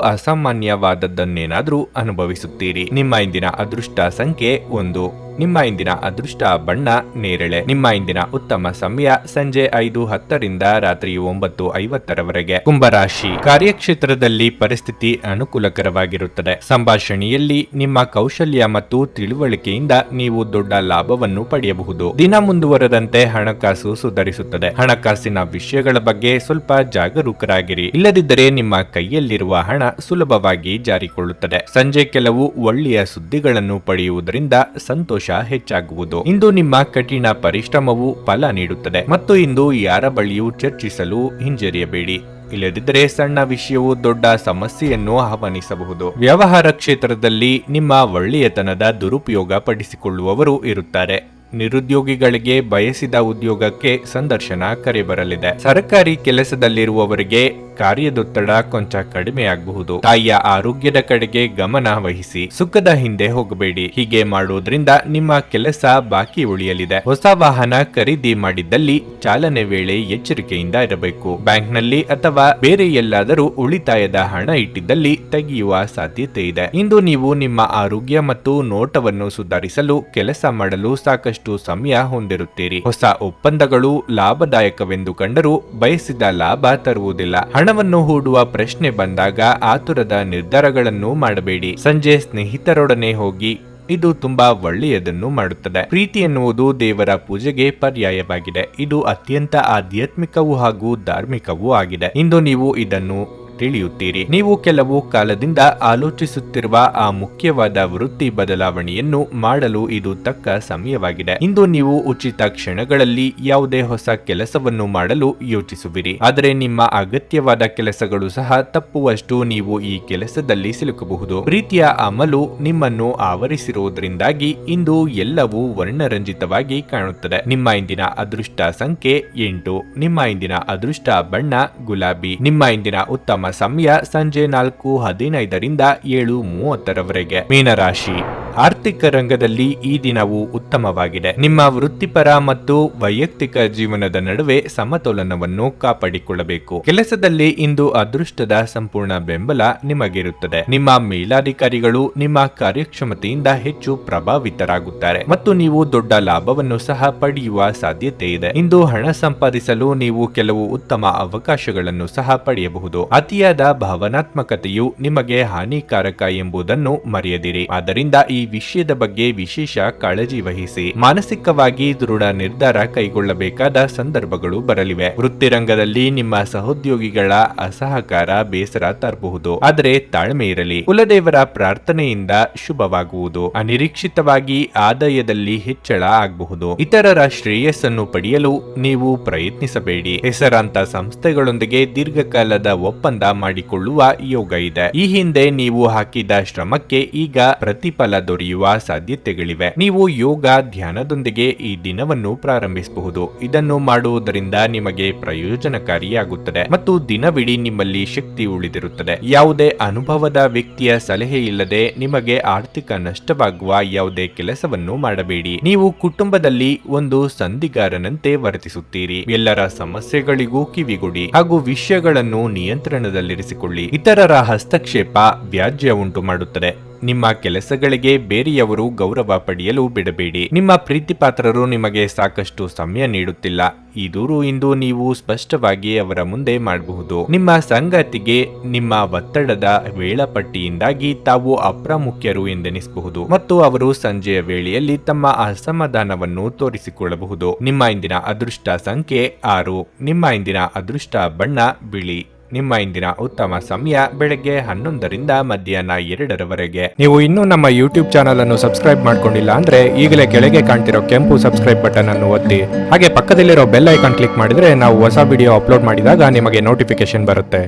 A: ಅಸಾಮಾನ್ಯವಾದದ್ದನ್ನೇನಾದ್ರೂ ಅನುಭವಿಸುತ್ತೀರಿ. ನಿಮ್ಮ ಇಂದಿನ ಅದೃಷ್ಟ ಸಂಖ್ಯೆ 1. ನಿಮ್ಮ ಇಂದಿನ ಅದೃಷ್ಟ ಬಣ್ಣ ನೇರಳೆ. ನಿಮ್ಮ ಇಂದಿನ ಉತ್ತಮ ಸಮಯ ಸಂಜೆ 5:10ರಿಂದ ರಾತ್ರಿ 9:50ರವರೆಗೆ. ಕುಂಭರಾಶಿ. ಕಾರ್ಯಕ್ಷೇತ್ರದಲ್ಲಿ ಪರಿಸ್ಥಿತಿ ಅನುಕೂಲಕರವಾಗಿರುತ್ತದೆ. ಸಂಭಾಷಣೆಯಲ್ಲಿ ನಿಮ್ಮ ಕೌಶಲ್ಯ ಮತ್ತು ತಿಳುವಳಿಕೆಯಿಂದ ನೀವು ದೊಡ್ಡ ಲಾಭವನ್ನು ಪಡೆಯಬಹುದು. ದಿನ ಮುಂದುವರೆದಂತೆ ಹಣಕಾಸು ಸುಧಾರಿಸುತ್ತದೆ. ಹಣಕಾಸಿನ ವಿಷಯಗಳ ಬಗ್ಗೆ ಸ್ವಲ್ಪ ಜಾಗರೂಕರಾಗಿರಿ. ಇಲ್ಲದಿದ್ದರೆ ನಿಮ್ಮ ಕೈಯಲ್ಲಿರುವ ಹಣ ಸುಲಭವಾಗಿ ಜಾರಿಕೊಳ್ಳುತ್ತದೆ. ಸಂಜೆ ಕೆಲವು ಒಳ್ಳೆಯ ಸುದ್ದಿಗಳನ್ನು ಪಡೆಯುವುದರಿಂದ ಸಂತೋಷ ಹೆಚ್ಚಾಗುವುದು. ಇಂದು ನಿಮ್ಮ ಕಠಿಣ ಪರಿಶ್ರಮವು ಫಲ ನೀಡುತ್ತದೆ ಮತ್ತು ಇಂದು ಯಾರ ಬಳಿಯೂ ಚರ್ಚಿಸಲು ಹಿಂಜರಿಯಬೇಡಿ. ಇಲ್ಲದಿದ್ದರೆ ಸಣ್ಣ ವಿಷಯವು ದೊಡ್ಡ ಸಮಸ್ಯೆಯನ್ನು ಆಹ್ವಾನಿಸಬಹುದು. ವ್ಯವಹಾರ ಕ್ಷೇತ್ರದಲ್ಲಿ ನಿಮ್ಮ ಒಳ್ಳೆಯತನದ ದುರುಪಯೋಗ ಪಡಿಸಿಕೊಳ್ಳುವವರು ಇರುತ್ತಾರೆ. ನಿರುದ್ಯೋಗಿಗಳಿಗೆ ಬಯಸಿದ ಉದ್ಯೋಗಕ್ಕೆ ಸಂದರ್ಶನ ಕರೆ ಬರಲಿದೆ. ಸರ್ಕಾರಿ ಕೆಲಸದಲ್ಲಿರುವವರಿಗೆ ಕಾರ್ಯದೊತ್ತಡ ಕೊಂಚ ಕಡಿಮೆಯಾಗಬಹುದು. ತಾಯಿಯ ಆರೋಗ್ಯದ ಕಡೆಗೆ ಗಮನ ವಹಿಸಿ. ಸುಖದ ಹಿಂದೆ ಹೋಗಬೇಡಿ. ಹೀಗೆ ಮಾಡುವುದರಿಂದ ನಿಮ್ಮ ಕೆಲಸ ಬಾಕಿ ಉಳಿಯಲಿದೆ. ಹೊಸ ವಾಹನ ಖರೀದಿ ಮಾಡಿದ್ದಲ್ಲಿ ಚಾಲನೆ ವೇಳೆ ಎಚ್ಚರಿಕೆಯಿಂದ ಇರಬೇಕು. ಬ್ಯಾಂಕ್ನಲ್ಲಿ ಅಥವಾ ಬೇರೆ ಎಲ್ಲಾದರೂ ಉಳಿತಾಯದ ಹಣ ಇಟ್ಟಿದ್ದಲ್ಲಿ ತೆಗೆಯುವ ಸಾಧ್ಯತೆ ಇದೆ. ಇಂದು ನೀವು ನಿಮ್ಮ ಆರೋಗ್ಯ ಮತ್ತು ನೋಟವನ್ನು ಸುಧಾರಿಸಲು ಕೆಲಸ ಮಾಡಲು ಸಾಕಷ್ಟು ಸಮಯ ಹೊಂದಿರುತ್ತೀರಿ. ಹೊಸ ಒಪ್ಪಂದಗಳು ಲಾಭದಾಯಕವೆಂದು ಕಂಡರೂ ಬಯಸಿದ ಲಾಭ ತರುವುದಿಲ್ಲ. ಹಣವನ್ನು ಹೂಡುವ ಪ್ರಶ್ನೆ ಬಂದಾಗ ಆತುರದ ನಿರ್ಧಾರಗಳನ್ನು ಮಾಡಬೇಡಿ. ಸಂಜೆ ಸ್ನೇಹಿತರೊಡನೆ ಹೋಗಿ. ಇದು ತುಂಬಾ ಒಳ್ಳೆಯದನ್ನು ಮಾಡುತ್ತದೆ. ಪ್ರೀತಿ ಎನ್ನುವುದು ದೇವರ ಪೂಜೆಗೆ ಪರ್ಯಾಯವಾಗಿದೆ. ಇದು ಅತ್ಯಂತ ಆಧ್ಯಾತ್ಮಿಕವೂ ಹಾಗೂ ಧಾರ್ಮಿಕವೂ ಆಗಿದೆ. ಇಂದು ನೀವು ಇದನ್ನು ತಿಳಿಯುತ್ತೀರಿ. ನೀವು ಕೆಲವು ಕಾಲದಿಂದ ಆಲೋಚಿಸುತ್ತಿರುವ ಆ ಮುಖ್ಯವಾದ ವೃತ್ತಿ ಬದಲಾವಣೆಯನ್ನು ಮಾಡಲು ಇದು ತಕ್ಕ ಸಮಯವಾಗಿದೆ. ಇಂದು ನೀವು ಉಚಿತ ಕ್ಷಣಗಳಲ್ಲಿ ಯಾವುದೇ ಹೊಸ ಕೆಲಸವನ್ನು ಮಾಡಲು ಯೋಚಿಸುವಿರಿ, ಆದರೆ ನಿಮ್ಮ ಅಗತ್ಯವಾದ ಕೆಲಸಗಳು ಸಹ ತಪ್ಪುವಷ್ಟು ನೀವು ಈ ಕೆಲಸದಲ್ಲಿ ಸಿಲುಕಬಹುದು. ಪ್ರೀತಿಯ ಅಮಲು ನಿಮ್ಮನ್ನು ಆವರಿಸಿರುವುದರಿಂದಾಗಿ ಇಂದು ಎಲ್ಲವೂ ವರ್ಣರಂಜಿತವಾಗಿ ಕಾಣುತ್ತದೆ. ನಿಮ್ಮ ಇಂದಿನ ಅದೃಷ್ಟ ಸಂಖ್ಯೆ 8. ನಿಮ್ಮ ಇಂದಿನ ಅದೃಷ್ಟ ಬಣ್ಣ ಗುಲಾಬಿ. ನಿಮ್ಮ ಇಂದಿನ ಉತ್ತಮ ಸಮಯ ಸಂಜೆ 4:15ರಿಂದ 7:30ರವರೆಗೆ. ಮೀನರಾಶಿ, ಆರ್ಥಿಕ ರಂಗದಲ್ಲಿ ಈ ದಿನವು ಉತ್ತಮವಾಗಿದೆ. ನಿಮ್ಮ ವೃತ್ತಿಪರ ಮತ್ತು ವೈಯಕ್ತಿಕ ಜೀವನದ ನಡುವೆ ಸಮತೋಲನವನ್ನು ಕಾಪಾಡಿಕೊಳ್ಳಬೇಕು. ಕೆಲಸದಲ್ಲಿ ಇಂದು ಅದೃಷ್ಟದ ಸಂಪೂರ್ಣ ಬೆಂಬಲ ನಿಮಗಿರುತ್ತದೆ. ನಿಮ್ಮ ಮೇಲಾಧಿಕಾರಿಗಳು ನಿಮ್ಮ ಕಾರ್ಯಕ್ಷಮತೆಯಿಂದ ಹೆಚ್ಚು ಪ್ರಭಾವಿತರಾಗುತ್ತಾರೆ ಮತ್ತು ನೀವು ದೊಡ್ಡ ಲಾಭವನ್ನು ಸಹ ಪಡೆಯುವ ಸಾಧ್ಯತೆ ಇದೆ. ಇಂದು ಹಣ ಸಂಪಾದಿಸಲು ನೀವು ಕೆಲವು ಉತ್ತಮ ಅವಕಾಶಗಳನ್ನು ಸಹ ಪಡೆಯಬಹುದು. ಅತಿಯಾದ ಭಾವನಾತ್ಮಕತೆಯು ನಿಮಗೆ ಹಾನಿಕಾರಕ ಎಂಬುದನ್ನು ಮರೆಯದಿರಿ. ಆದ್ದರಿಂದ ಈ ವಿಷಯದ ಬಗ್ಗೆ ವಿಶೇಷ ಕಾಳಜಿ ವಹಿಸಿ. ಮಾನಸಿಕವಾಗಿ ದೃಢ ನಿರ್ಧಾರ ಕೈಗೊಳ್ಳಬೇಕಾದ ಸಂದರ್ಭಗಳು ಬರಲಿವೆ. ವೃತ್ತಿರಂಗದಲ್ಲಿ ನಿಮ್ಮ ಸಹೋದ್ಯೋಗಿಗಳ ಅಸಹಕಾರ ಬೇಸರ ತರಬಹುದು, ಆದರೆ ತಾಳ್ಮೆ ಇರಲಿ. ಕುಲದೇವರ ಪ್ರಾರ್ಥನೆಯಿಂದ ಶುಭವಾಗುವುದು. ಅನಿರೀಕ್ಷಿತವಾಗಿ ಆದಾಯದಲ್ಲಿ ಹೆಚ್ಚಳ ಆಗಬಹುದು. ಇತರರ ಶ್ರೇಯಸ್ಸನ್ನು ಪಡೆಯಲು ನೀವು ಪ್ರಯತ್ನಿಸಬೇಡಿ. ಹೆಸರಾಂತ ಸಂಸ್ಥೆಗಳೊಂದಿಗೆ ದೀರ್ಘಕಾಲದ ಒಪ್ಪಂದ ಮಾಡಿಕೊಳ್ಳುವ ಯೋಗ ಇದೆ. ಈ ಹಿಂದೆ ನೀವು ಹಾಕಿದ ಶ್ರಮಕ್ಕೆ ಈಗ ಪ್ರತಿಫಲ ದೊರೆಯುವ ಸಾಧ್ಯತೆಗಳಿವೆ. ನೀವು ಯೋಗ ಧ್ಯಾನದೊಂದಿಗೆ ಈ ದಿನವನ್ನು ಪ್ರಾರಂಭಿಸಬಹುದು. ಇದನ್ನು ಮಾಡುವುದರಿಂದ ನಿಮಗೆ ಪ್ರಯೋಜನಕಾರಿಯಾಗುತ್ತದೆ ಮತ್ತು ದಿನವಿಡೀ ನಿಮ್ಮಲ್ಲಿ ಶಕ್ತಿ ಉಳಿದಿರುತ್ತದೆ. ಯಾವುದೇ ಅನುಭವದ ವ್ಯಕ್ತಿಯ ಸಲಹೆ ಇಲ್ಲದೆ ನಿಮಗೆ ಆರ್ಥಿಕ ನಷ್ಟವಾಗುವ ಯಾವುದೇ ಕೆಲಸವನ್ನು ಮಾಡಬೇಡಿ. ನೀವು ಕುಟುಂಬದಲ್ಲಿ ಒಂದು ಸಂಧಿಗಾರನಂತೆ ವರ್ತಿಸುತ್ತೀರಿ. ಎಲ್ಲರ ಸಮಸ್ಯೆಗಳಿಗೂ ಕಿವಿಗೊಡಿ ಹಾಗೂ ವಿಷಯಗಳನ್ನು ನಿಯಂತ್ರಣದಲ್ಲಿರಿಸಿಕೊಳ್ಳಿ. ಇತರರ ಹಸ್ತಕ್ಷೇಪ ವ್ಯಾಜ್ಯ ಉಂಟು ಮಾಡುತ್ತದೆ. ನಿಮ್ಮ ಕೆಲಸಗಳಿಗೆ ಬೇರೆಯವರು ಗೌರವ ಪಡೆಯಲು ಬಿಡಬೇಡಿ. ನಿಮ್ಮ ಪ್ರೀತಿಪಾತ್ರರು ನಿಮಗೆ ಸಾಕಷ್ಟು ಸಮಯ ನೀಡುತ್ತಿಲ್ಲ. ಈ ದೂರು ಇಂದು ನೀವು ಸ್ಪಷ್ಟವಾಗಿ ಅವರ ಮುಂದೆ ಮಾಡಬಹುದು. ನಿಮ್ಮ ಸಂಗಾತಿಗೆ ನಿಮ್ಮ ಒತ್ತಡದ ವೇಳಾಪಟ್ಟಿಯಿಂದಾಗಿ ತಾವು ಅಪ್ರಾಮುಖ್ಯರು ಎಂದೆನಿಸಬಹುದು ಮತ್ತು ಅವರು ಸಂಜೆಯ ವೇಳೆಯಲ್ಲಿ ತಮ್ಮ ಅಸಮಾಧಾನವನ್ನು ತೋರಿಸಿಕೊಳ್ಳಬಹುದು. ನಿಮ್ಮ ಇಂದಿನ ಅದೃಷ್ಟ ಸಂಖ್ಯೆ 6. ನಿಮ್ಮ ಇಂದಿನ ಅದೃಷ್ಟ ಬಣ್ಣ ಬಿಳಿ. ನಿಮ್ಮ ಇಂದಿನ ಉತ್ತಮ ಸಮಯ ಬೆಳಗ್ಗೆ 11ರಿಂದ ಮಧ್ಯಾಹ್ನ 2ರವರೆಗೆ. ನೀವು ಇನ್ನೂ ನಮ್ಮ ಯೂಟ್ಯೂಬ್ ಚಾನಲ್ ಅನ್ನು ಸಬ್ಸ್ಕ್ರೈಬ್ ಮಾಡ್ಕೊಂಡಿಲ್ಲ ಅಂದ್ರೆ ಈಗಲೇ ಕೆಳಗೆ ಕಾಣ್ತಿರೋ ಕೆಂಪು ಸಬ್ಸ್ಕ್ರೈಬ್ ಬಟನ್ ಅನ್ನು ಒತ್ತಿ. ಹಾಗೆ ಪಕ್ಕದಲ್ಲಿರೋ ಬೆಲ್ ಐಕಾನ್ ಕ್ಲಿಕ್ ಮಾಡಿದ್ರೆ ನಾವು ಹೊಸ ವಿಡಿಯೋ ಅಪ್ಲೋಡ್ ಮಾಡಿದಾಗ ನಿಮಗೆ ನೋಟಿಫಿಕೇಶನ್ ಬರುತ್ತೆ.